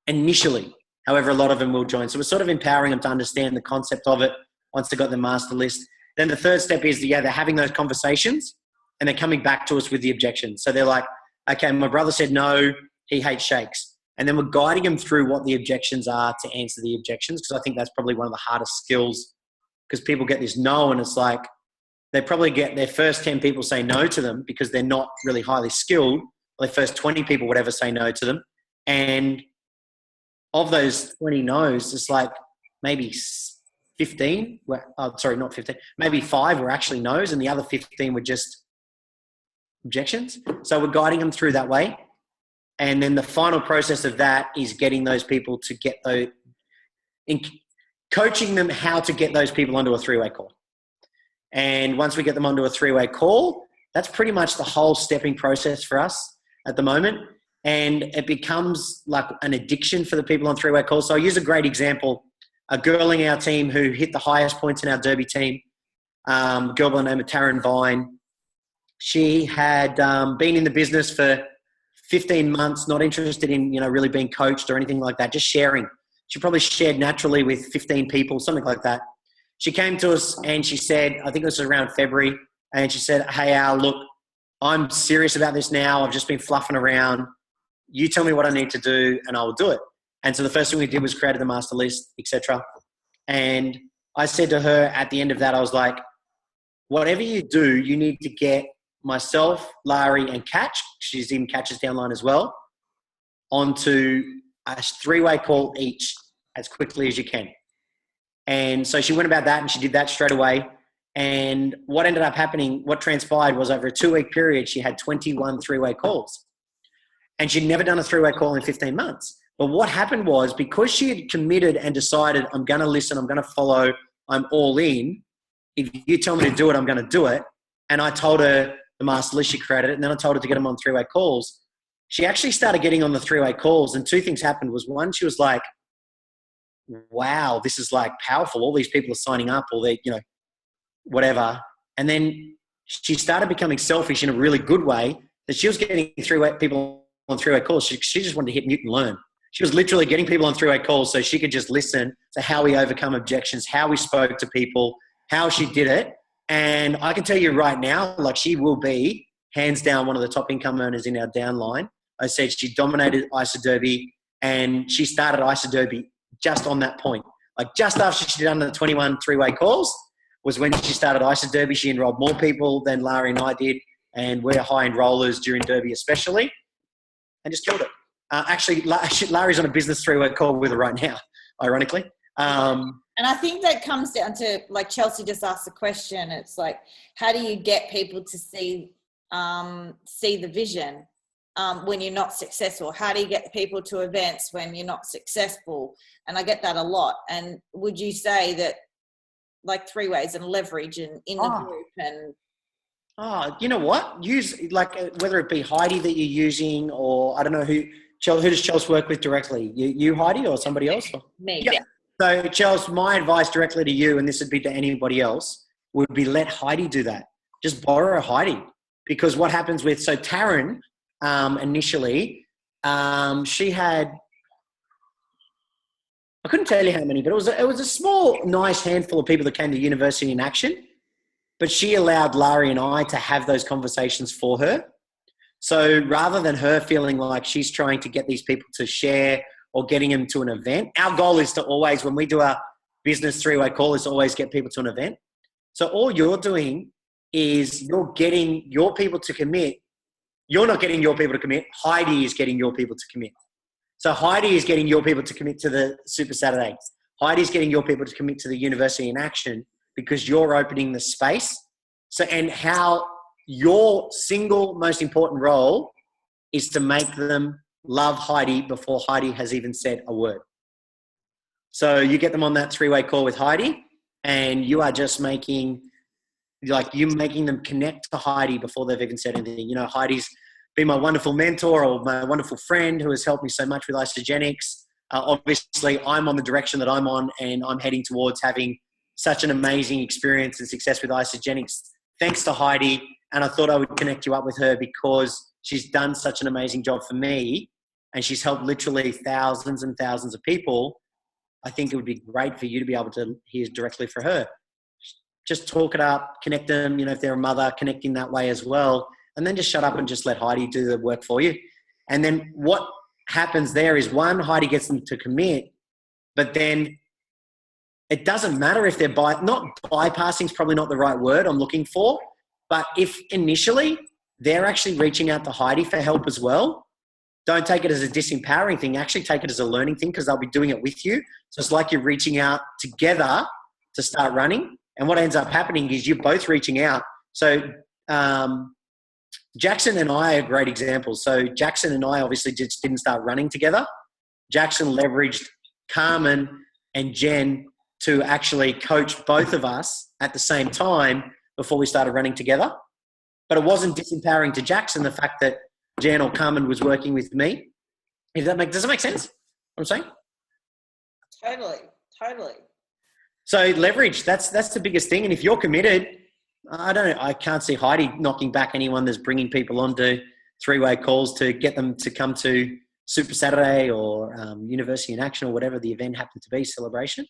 initially. However, a lot of them will join. So we're sort of empowering them to understand the concept of it once they've got the master list. Then the third step is, they're having those conversations and they're coming back to us with the objections. So they're like, okay, my brother said no, he hates shakes. And then we're guiding them through what the objections are to answer the objections, because I think that's probably one of the hardest skills, because people get this no, and it's like they probably get their first 10 people say no to them because they're not really highly skilled. Or their first 20 people, whatever, say no to them. And of those 20 no's, it's like maybe 15, not 15, maybe 5 were actually no's and the other 15 were just objections. So we're guiding them through that way. And then the final process of that is getting those people to get those, coaching them how to get those people onto a 3-way call. And once we get them onto a 3-way call, that's pretty much the whole stepping process for us at the moment. And it becomes like an addiction for the people on 3-way calls. So I'll use a great example. A girl in our team who hit the highest points in our derby team, a girl by the name of Taryn Vine. She had been in the business for 15 months, not interested in, really being coached or anything like that, just sharing. She probably shared naturally with 15 people, something like that. She came to us and she said, I think it was around February, and she said, hey, Al, look, I'm serious about this now. I've just been fluffing around. You tell me what I need to do and I will do it. And so the first thing we did was created the master list, etc. And I said to her at the end of that, I was like, whatever you do, you need to get myself, Larry, and Catch, she's in Catch's downline as well, onto a 3-way call each as quickly as you can. And so she went about that and she did that straight away. And what ended up happening, what transpired was over a 2-week period, she had 21 3-way calls. And she'd never done a 3-way call in 15 months. But what happened was, because she had committed and decided, I'm going to listen, I'm going to follow, I'm all in. If you tell me to do it, I'm going to do it. And I told her the master list, she created it. And then I told her to get them on 3-way calls. She actually started getting on the 3-way calls. And 2 things happened. Was one, she was like, wow, this is like powerful. All these people are signing up, or they, whatever. And then she started becoming selfish in a really good way, that she was getting 3-way people on 3-way calls. She just wanted to hit mute and learn. She was literally getting people on 3-way calls so she could just listen to how we overcome objections, how we spoke to people, how she did it. And I can tell you right now, like, she will be hands down one of the top income earners in our downline. I said she dominated ISAU Derby, and she started ISAU Derby just on that point. Like, just after she'd done the 21 3-way calls was when she started ISAU Derby. She enrolled more people than Larry and I did, and we're high enrollers during Derby especially, and just killed it. Actually, Larry's on a business 3-way call with her right now, ironically. And I think that comes down to, like Chelsea just asked the question, it's like, how do you get people to see the vision when you're not successful? How do you get people to events when you're not successful? And I get that a lot. And would you say that, like, 3 ways and leverage in the group? And you know what? Use, like, whether it be Heidi that you're using, or I don't know who does Chelsea work with directly? You Heidi, or somebody else? Me. Yeah. So Chelsea, my advice directly to you, and this would be to anybody else, would be let Heidi do that. Just borrow Heidi. Because what happens with, so Taryn, initially, she had, I couldn't tell you how many, but it was a small, nice handful of people that came to University in Action. But she allowed Larry and I to have those conversations for her. So rather than her feeling like she's trying to get these people to share or getting them to an event, our goal is to always, when we do our business 3-way call, is to always get people to an event. So all you're doing is you're getting your people to commit. You're not getting your people to commit. Heidi is getting your people to commit. So Heidi is getting your people to commit to the Super Saturday. Heidi is getting your people to commit to the University in Action, because you're opening the space. So, and how your single most important role is to make them love Heidi before Heidi has even said a word. So you get them on that 3-way call with Heidi, and you are just making them connect to Heidi before they've even said anything. Heidi's been my wonderful mentor, or my wonderful friend, who has helped me so much with Isogenics. Obviously, I'm on the direction that I'm on, and I'm heading towards having such an amazing experience and success with Isogenics thanks to Heidi, and I thought I would connect you up with her because she's done such an amazing job for me and she's helped literally thousands and thousands of people. I think it would be great for you to be able to hear directly from her. Just talk it up, connect them, if they're a mother, connecting that way as well. And then just shut up and just let Heidi do the work for you. And then what happens there is, one, Heidi gets them to commit, but then it doesn't matter if they're not bypassing is probably not the right word I'm looking for, but if initially they're actually reaching out to Heidi for help as well, don't take it as a disempowering thing. Actually take it as a learning thing because they'll be doing it with you. So it's like you're reaching out together to start running. And what ends up happening is you're both reaching out. So Jackson and I are great examples. So Jackson and I obviously just didn't start running together. Jackson leveraged Carmen and Jen to actually coach both of us at the same time before we started running together. But it wasn't disempowering to Jackson, the fact that Jen or Carmen was working with me. Does that make sense? What I'm saying? Totally. So leverage, that's the biggest thing. And if you're committed, I can't see Heidi knocking back anyone that's bringing people onto three-way calls to get them to come to Super Saturday or University in Action or whatever the event happened to be, celebration.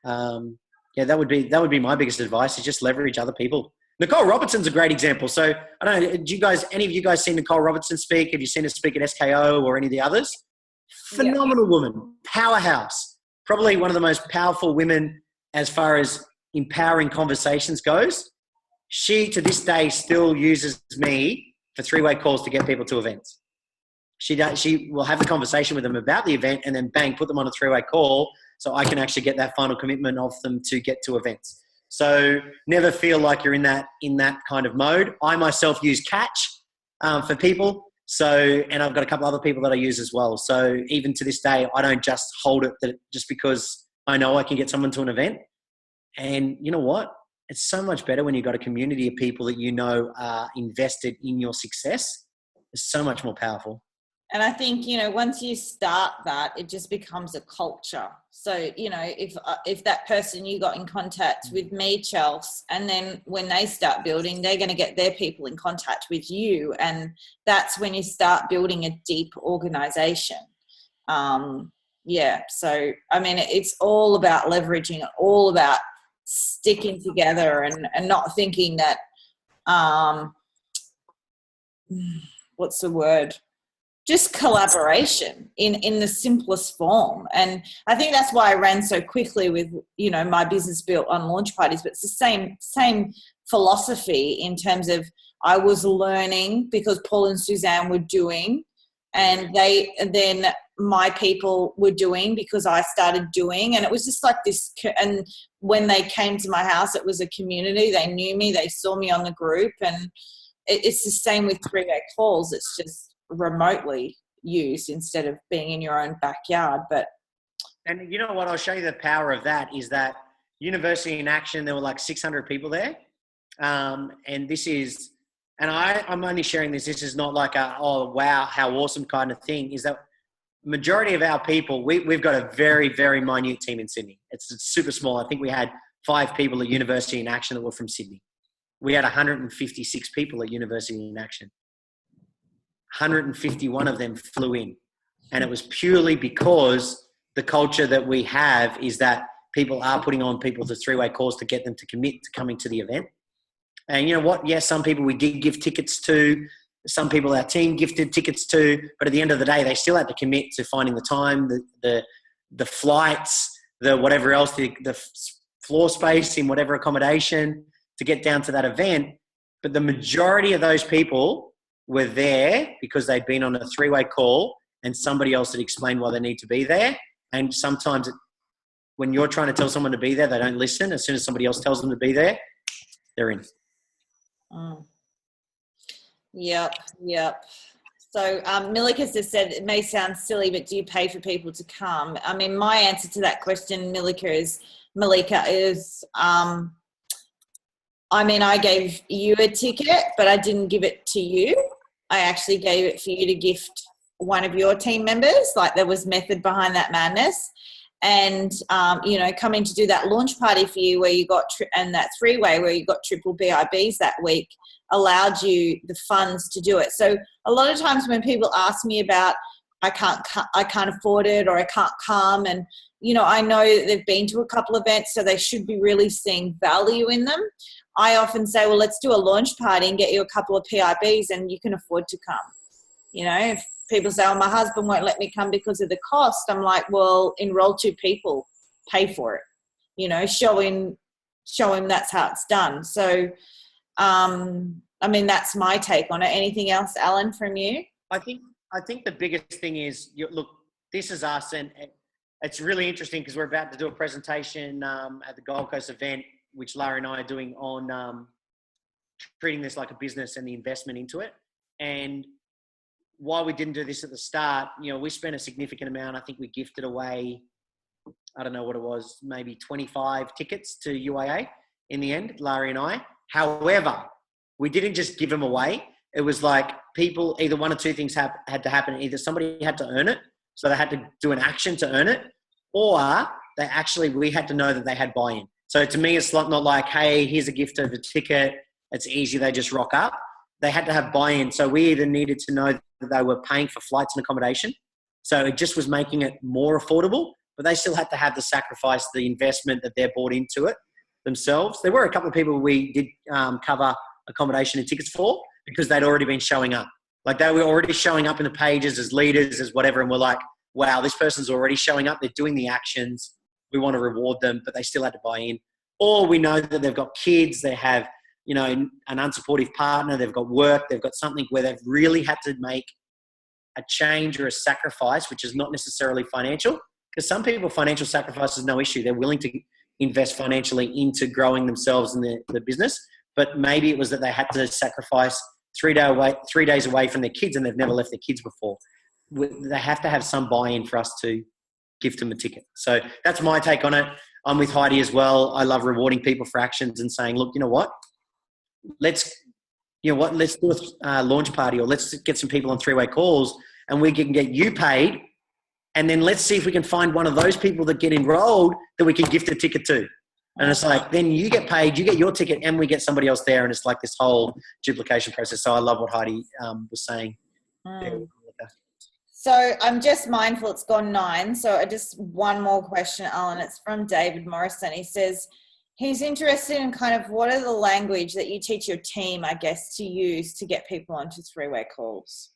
That would be my biggest advice, is just leverage other people. Nicole Robertson's a great example. So I don't know, any of you guys seen Nicole Robertson speak? Have you seen her speak at SKO or any of the others? Phenomenal woman, powerhouse, probably one of the most powerful women as far as empowering conversations goes. She, to this day, still uses me for three-way calls to get people to events. She will have a conversation with them about the event and then bang, put them on a three-way call so I can actually get that final commitment of them to get to events. So never feel like you're in that kind of mode. I myself use Catch for people. So, and I've got a couple other people that I use as well. So even to this day, I don't just hold it just because I know I can get someone to an event. And you know what? It's so much better when you've got a community of people that you know are invested in your success. It's so much more powerful. And I think, once you start that, it just becomes a culture. So, if that person you got in contact with me, Chelsea, and then when they start building, they're going to get their people in contact with you. And that's when you start building a deep organization. So, it's all about leveraging, all about sticking together and not thinking that, what's the word? Just collaboration in the simplest form. And I think that's why I ran so quickly with, my business built on launch parties, but it's the same philosophy in terms of I was learning because Paul and Suzanne were doing, and then my people were doing because I started doing, and it was just like this. And when they came to my house, it was a community. They knew me, they saw me on the group, and it's the same with three-way calls. It's just remotely used instead of being in your own backyard. And you know what, I'll show you the power of that is that University in Action, there were like 600 people there. And this is, and I'm only sharing this is not like oh wow, how awesome kind of thing, is that majority of our people, we've got a very, very minute team in Sydney. It's super small. I think we had 5 people at University in Action that were from Sydney. We had 156 people at University in Action. 151 of them flew in. And it was purely because the culture that we have is that people are putting on people to three-way calls to get them to commit to coming to the event. And you know what? Yes, some people we did give tickets to, some people our team gifted tickets to, but at the end of the day, they still had to commit to finding the time, the flights, the whatever else, the floor space in whatever accommodation to get down to that event. But the majority of those people were there because they'd been on a three-way call and somebody else had explained why they need to be there. And sometimes when you're trying to tell someone to be there, they don't listen. As soon as somebody else tells them to be there, they're in. Yep. So Milika just said, it may sound silly, but do you pay for people to come? I mean, my answer to that question, Milika, is I gave you a ticket, but I didn't give it to you. I actually gave it for you to gift one of your team members. Like, there was method behind that madness. and coming to do that launch party for you where you got and that 3-way where you got triple BIBs that week allowed you the funds to do it. So a lot of times when people ask me about I can't afford it, or I can't come, and I know that they've been to a couple of events, so they should be really seeing value in them. I often say, well, let's do a launch party and get you a couple of PIBs and you can afford to come. If people say, oh, my husband won't let me come because of the cost, I'm like, well, enroll 2 people, pay for it, show him that's how it's done. So, that's my take on it. Anything else, Alan, from you? I think the biggest thing is, look, this is us, and it's really interesting because we're about to do a presentation at the Gold Coast event, which Larry and I are doing on treating this like a business and the investment into it. And why we didn't do this at the start, we spent a significant amount. I think we gifted away, I don't know what it was, maybe 25 tickets to UIA in the end, Larry and I. However, we didn't just give them away. It was like people, either one or two things had to happen. Either somebody had to earn it, so they had to do an action to earn it, or we had to know that they had buy-in. So to me, it's not like, hey, here's a gift of a ticket. It's easy. They just rock up. They had to have buy-in. So we either needed to know that they were paying for flights and accommodation. So it just was making it more affordable, but they still had to have the sacrifice, the investment that they're bought into it themselves. There were a couple of people we did cover accommodation and tickets for, because they'd already been showing up. Like they were already showing up in the pages as leaders, as whatever. And we're like, wow, this person's already showing up. They're doing the actions. We want to reward them, but they still had to buy in. Or we know that they've got kids. They have, an unsupportive partner. They've got work. They've got something where they've really had to make a change or a sacrifice, which is not necessarily financial. Because some people, financial sacrifice is no issue. They're willing to invest financially into growing themselves and the business. But maybe it was that they had to sacrifice 3 days away from their kids, and they've never left their kids before. They have to have some buy-in for us to gift them a ticket. So that's my take on it. I'm with Heidi as well. I love rewarding people for actions and saying, look, you know what? Let's do a launch party, or let's get some people on 3-way calls, and we can get you paid. And then let's see if we can find one of those people that get enrolled that we can gift a ticket to. And it's like, then you get paid, you get your ticket, and we get somebody else there. And it's like this whole duplication process. So I love what Heidi was saying. So I'm just mindful it's gone 9. So just one more question, Alan. It's from David Morrison. He says he's interested in kind of what are the language that you teach your team, I guess, to use to get people onto 3-way calls.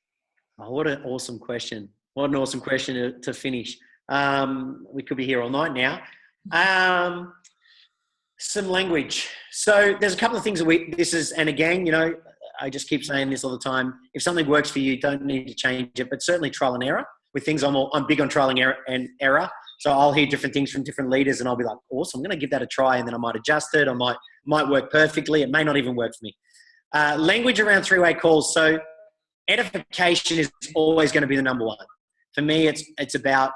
Oh, what an awesome question. What an awesome question to finish. We could be here all night now. Some language. So there's a couple of things and again, I just keep saying this all the time. If something works for you, don't need to change it, but certainly trial and error. With things, I'm big on trial and error. So I'll hear different things from different leaders and I'll be like, awesome, I'm going to give that a try, and then I might adjust it. I might work perfectly. It may not even work for me. Language around 3-way calls. So edification is always going to be the number one. For me, it's about,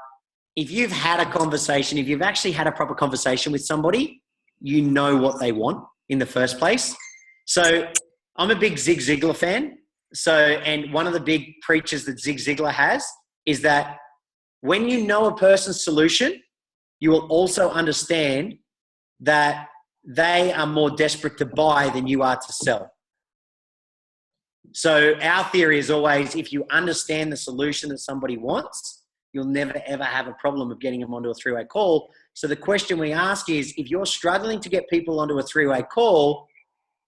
if you've had a conversation, if you've actually had a proper conversation with somebody, you know what they want in the first place. So I'm a big Zig Ziglar fan. And one of the big preachers that Zig Ziglar has is that when you know a person's solution, you will also understand that they are more desperate to buy than you are to sell. So our theory is always, if you understand the solution that somebody wants, you'll never, ever have a problem of getting them onto a 3-way call. So the question we ask is, if you're struggling to get people onto a 3-way call,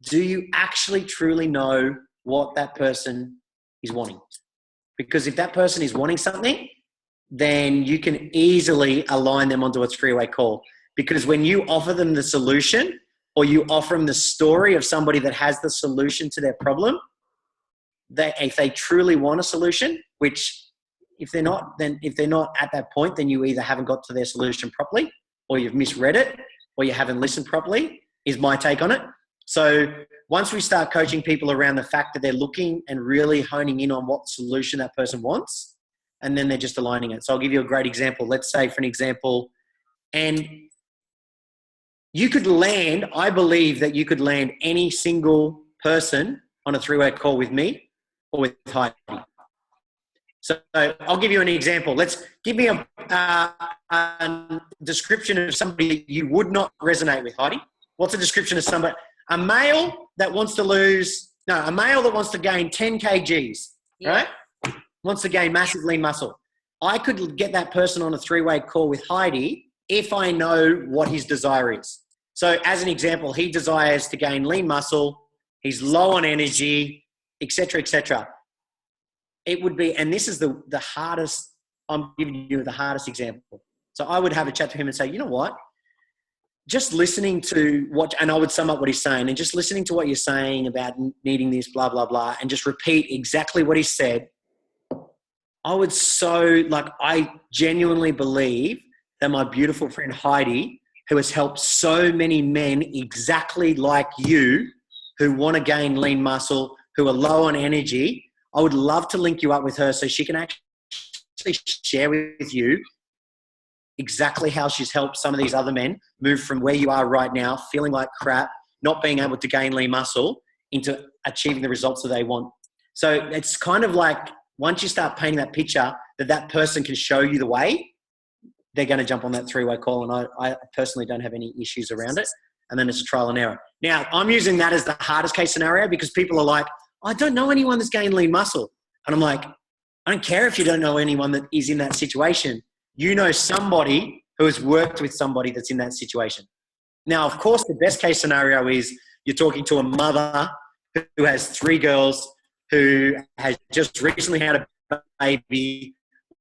do you actually truly know what that person is wanting? Because if that person is wanting something, then you can easily align them onto a 3-way call. Because when you offer them the solution, or you offer them the story of somebody that has the solution to their problem, if they truly want a solution, which if they're not at that point, then you either haven't got to their solution properly, or you've misread it, or you haven't listened properly, is my take on it. So once we start coaching people around the fact that they're looking and really honing in on what solution that person wants, and then they're just aligning it. So I'll give you a great example. Let's say, for an example, and I believe that you could land any single person on a 3-way call with me or with Heidi. So I'll give you an example. Let's give me a description of somebody that you would not resonate with, Heidi. What's a description of somebody? A male that wants to gain 10 kgs, right? Wants to gain massive lean muscle. I could get that person on a 3-way call with Heidi if I know what his desire is. So as an example, he desires to gain lean muscle. He's low on energy, et cetera, et cetera. It would be, and this is the hardest, I'm giving you the hardest example. So I would have a chat to him and say, you know what? Just listening to and I would sum up what he's saying, and just listening to what you're saying about needing this, blah, blah, blah, and just repeat exactly what he said. I genuinely believe that my beautiful friend Heidi, who has helped so many men exactly like you, who want to gain lean muscle, who are low on energy, I would love to link you up with her so she can actually share with you exactly how she's helped some of these other men move from where you are right now, feeling like crap, not being able to gain lean muscle, into achieving the results that they want. So it's kind of like once you start painting that picture that person can show you the way, they're going to jump on that 3-way call. And I personally don't have any issues around it. And then it's a trial and error. Now, I'm using that as the hardest case scenario because people are like, I don't know anyone that's gained lean muscle. And I'm like, I don't care if you don't know anyone that is in that situation. You know somebody who has worked with somebody that's in that situation. Now, of course, the best case scenario is you're talking to a mother who has 3 girls, who has just recently had a baby,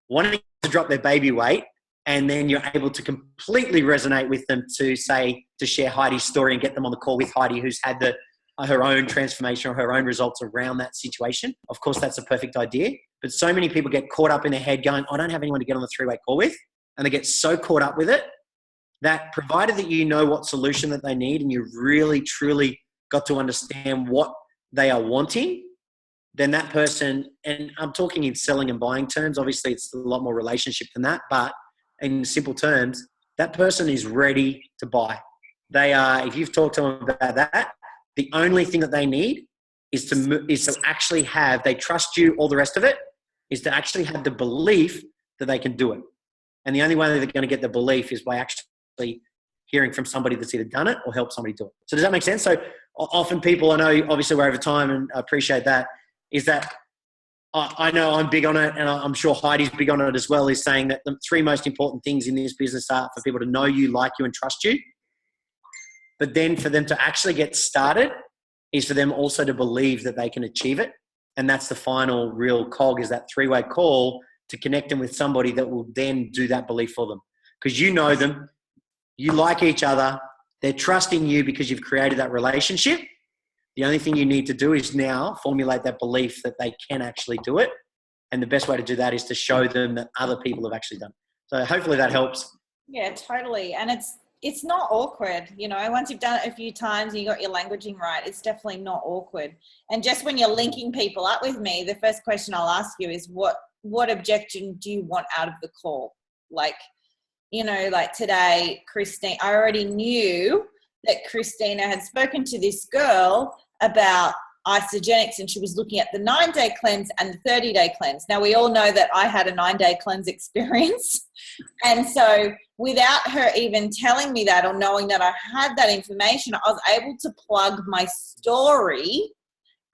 wanting to drop their baby weight, and then you're able to completely resonate with them to share Heidi's story and get them on the call with Heidi, who's had her own transformation or her own results around that situation. Of course, that's a perfect idea. But so many people get caught up in their head going, I don't have anyone to get on the 3-way call with. And they get so caught up with it that provided that you know what solution that they need and you really, truly got to understand what they are wanting, then that person, and I'm talking in selling and buying terms, obviously it's a lot more relationship than that, but in simple terms, that person is ready to buy. They are, if you've talked to them about that, the only thing that they need is to actually they trust you, all the rest of it, is to actually have the belief that they can do it. And the only way they're going to get the belief is by actually hearing from somebody that's either done it or helped somebody do it. So does that make sense? So often people, I know obviously we're over time and I appreciate that, is that I know I'm big on it and I'm sure Heidi's big on it as well, is saying that the 3 most important things in this business are for people to know you, like you, and trust you. But then for them to actually get started is for them also to believe that they can achieve it. And that's the final real cog, is that 3-way call to connect them with somebody that will then do that belief for them. Because you know them, you like each other, they're trusting you because you've created that relationship. The only thing you need to do is now formulate that belief that they can actually do it. And the best way to do that is to show them that other people have actually done it. So hopefully that helps. Yeah, totally. And it's not awkward, once you've done it a few times and you got your languaging right, it's definitely not awkward. And just when you're linking people up with me, the first question I'll ask you is what objection do you want out of the call? Like today, Christine, I already knew that Christina had spoken to this girl about isogenics, and she was looking at the 9-day cleanse and the 30-day cleanse. Now, we all know that I had a 9-day cleanse experience. And so without her even telling me that or knowing that I had that information, I was able to plug my story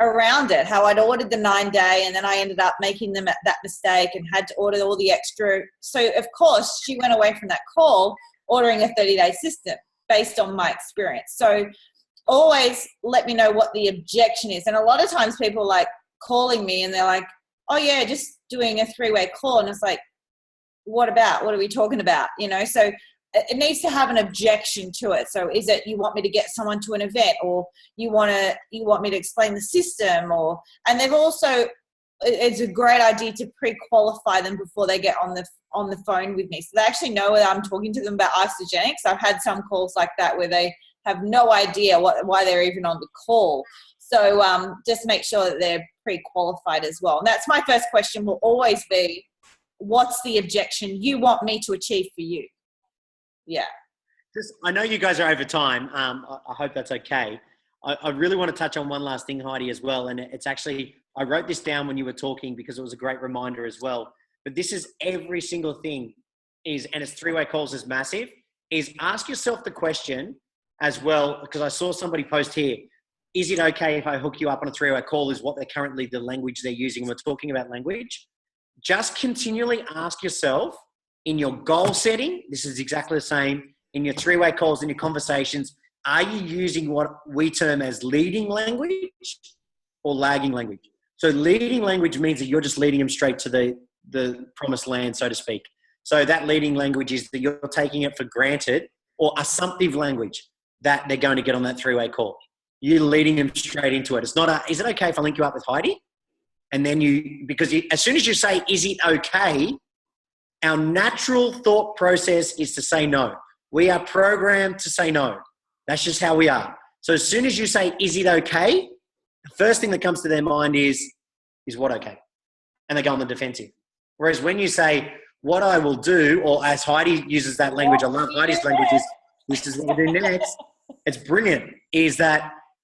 around it, how I'd ordered the 9-day and then I ended up making them that mistake and had to order all the extra. So, of course, she went away from that call ordering a 30-day system based on my experience. So always let me know what the objection is. And a lot of times people like calling me and they're like, oh yeah, just doing a 3-way call. And it's like, what about? What are we talking about? So it needs to have an objection to it. So is it you want me to get someone to an event, or you want me to explain the system, and they've also, it's a great idea to pre-qualify them before they get on the phone with me. So they actually know that I'm talking to them about isogenics. I've had some calls like that where they have no idea why they're even on the call. So just make sure that they're pre-qualified as well. And that's my first question will always be, what's the objection you want me to achieve for you? Yeah. I know you guys are over time. I hope that's okay. I really want to touch on one last thing, Heidi, as well. And it's actually I wrote this down when you were talking because it was a great reminder as well. But this is every single thing and it's three-way calls is massive, is ask yourself the question as well, because I saw somebody post here, is it okay if I hook you up on a three-way call is what they're currently the language they're using. We're talking about language. Just continually ask yourself in your goal setting, this is exactly the same, in your three-way calls, in your conversations, are you using what we term as leading language or lagging language? So leading language means that you're just leading them straight to the promised land, so to speak. So that leading language is that you're taking it for granted, or assumptive language that they're going to get on that three-way call. You're leading them straight into it. It's not is it okay if I link you up with Heidi? And then as soon as you say, is it okay? Our natural thought process is to say no. We are programmed to say no. That's just how we are. So as soon as you say, is it okay? The first thing that comes to their mind is what okay? And they go on the defensive. Whereas when you say, what I will do, or as Heidi uses that language, I love Heidi's language, this is what we do next. It's brilliant.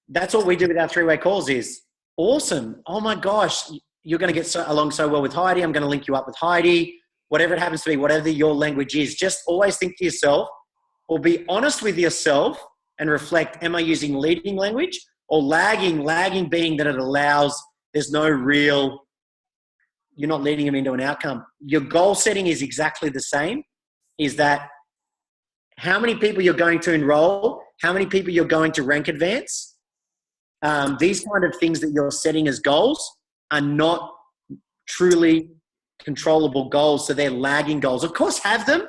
That's what we do with our three-way calls is awesome. Oh my gosh, you're going to get along so well with Heidi. I'm going to link you up with Heidi. Whatever it happens to be, whatever your language is, just always think to yourself or be honest with yourself and reflect, am I using leading language or lagging? Lagging being that it allows, there's no real, you're not leading them into an outcome. Your goal setting is exactly the same, is that how many people you're going to enroll, how many people you're going to rank advance. These kind of things that you're setting as goals are not truly controllable goals. So they're lagging goals. Of course, have them,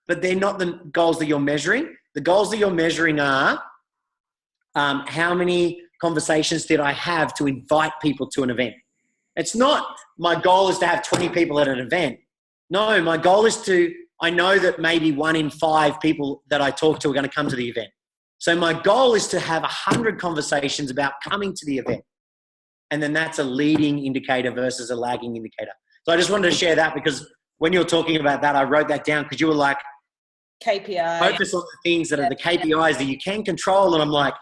but they're not the goals that you're measuring. The goals that you're measuring are how many conversations did I have to invite people to an event? It's not my goal is to have 20 people at an event. No, my goal is I know that maybe 1 in 5 people that I talk to are going to come to the event. So my goal is to have 100 conversations about coming to the event. And then that's a leading indicator versus a lagging indicator. So I just wanted to share that because when you were talking about that, I wrote that down because you were like, KPI. focus on the things that are the KPIs that you can control. And I'm like,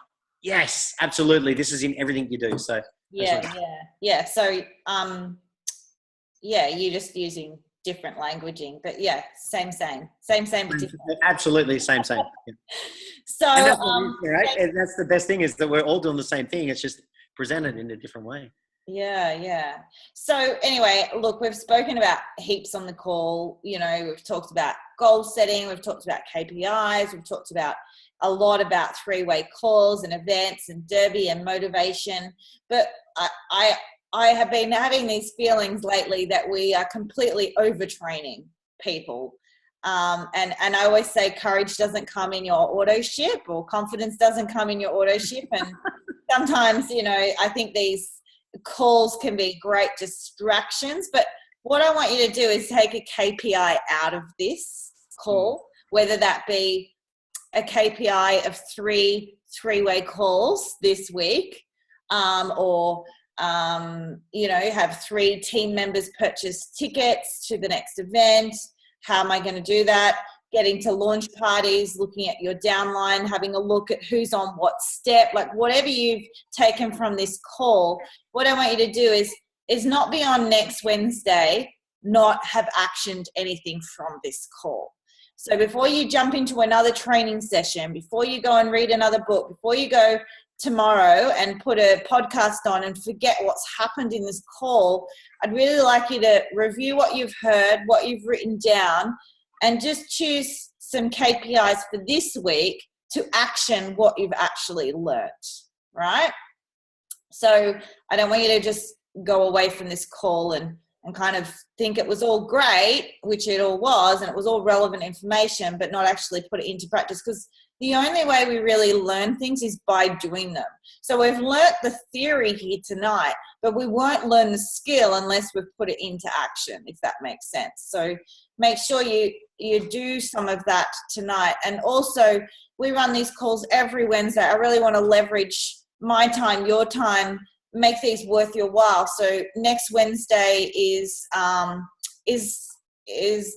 yes, absolutely. This is in everything you do. So yeah. So, you're just using different languaging, but yeah, same, but different. Absolutely, same. Yeah. So, and that's, right? And that's the best thing is that we're all doing the same thing. It's just presented in a different way. Yeah. So anyway, look, we've spoken about heaps on the call. You know, we've talked about goal setting. We've talked about KPIs. We've talked about a lot about three-way calls and events and derby and motivation. But I have been having these feelings lately that we are completely overtraining people. And I always say courage doesn't come in your auto ship, or confidence doesn't come in your auto ship. And sometimes, I think these calls can be great distractions. But what I want you to do is take a KPI out of this call, whether that be a KPI of three-way calls this week, or have 3 team members purchase tickets to the next event. How am I going to do that? Getting to launch parties, looking at your downline, having a look at who's on what step, like whatever you've taken from this call. What I want you to do is not be on next Wednesday, not have actioned anything from this call. So before you jump into another training session, before you go and read another book, before you go tomorrow and put a podcast on and forget what's happened in this call, I'd really like you to review what you've heard, what you've written down, and just choose some KPIs for this week to action what you've actually learnt, right? So I don't want you to just go away from this call and kind of think it was all great, which it all was, and it was all relevant information, but not actually put it into practice, because the only way we really learn things is by doing them. So we've learnt the theory here tonight, but we won't learn the skill unless we've put it into action, if that makes sense. So make sure you do some of that tonight. And also, we run these calls every Wednesday. I really want to leverage my time, your time, make these worth your while. So next Wednesday is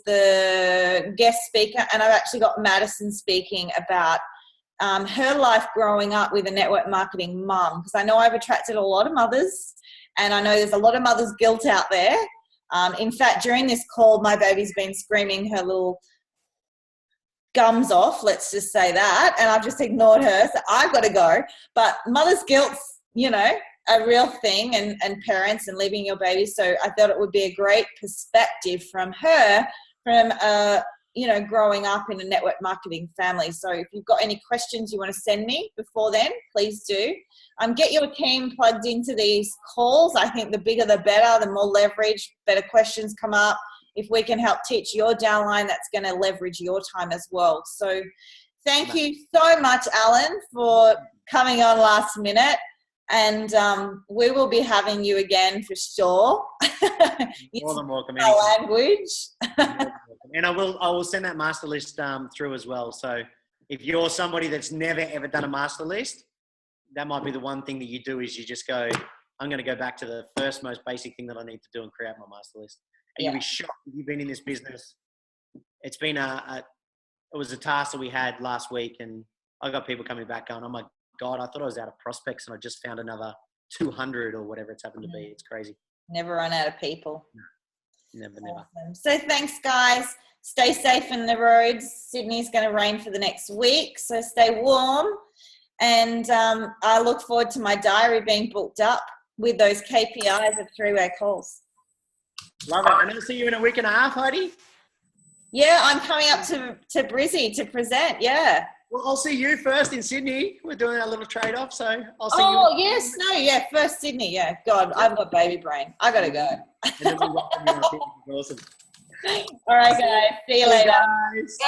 the guest speaker, and I've actually got Madison speaking about her life growing up with a network marketing mum, because I know I've attracted a lot of mothers, and I know there's a lot of mothers' guilt out there. In fact, during this call, my baby's been screaming her little gums off, let's just say that, and I've just ignored her, so I've got to go. But mother's guilt's, you know, a real thing, and parents and leaving your baby. So I thought it would be a great perspective from her, from you know, growing up in a network marketing family. So if you've got any questions you want to send me before then, please do. Get your team plugged into these calls. I think the bigger the better, the more leverage, better questions come up. If we can help teach your downline, that's going to leverage your time as well. So thank you so much, Allan, for coming on last minute. And we will be having you again for sure. More than welcome. Our language. And I will send that master list through as well. So if you're somebody that's never ever done a master list, that might be the one thing that you do, is you just go, I'm going to go back to the first most basic thing that I need to do and create my master list. And you'll be shocked if you've been in this business. It's been it was a task that we had last week, and I got people coming back going, oh my God, I thought I was out of prospects and I just found another 200 or whatever it's happened to be. It's crazy. Never run out of people. No. Never. Awesome. So thanks, guys. Stay safe in the roads. Sydney's going to rain for the next week, so stay warm. And I look forward to my diary being booked up with those KPIs of three-way calls. Love it. And I'll see you in a week and a half, Heidi. Yeah, I'm coming up to Brizzy to present. Yeah. Well, I'll see you first in Sydney. We're doing a little trade-off, so I'll see you. Oh, yes. No, yeah, first Sydney. Yeah. God, I've got baby brain. I got to go. And then we'll welcome you on. Awesome. All right, guys. See you later. Guys.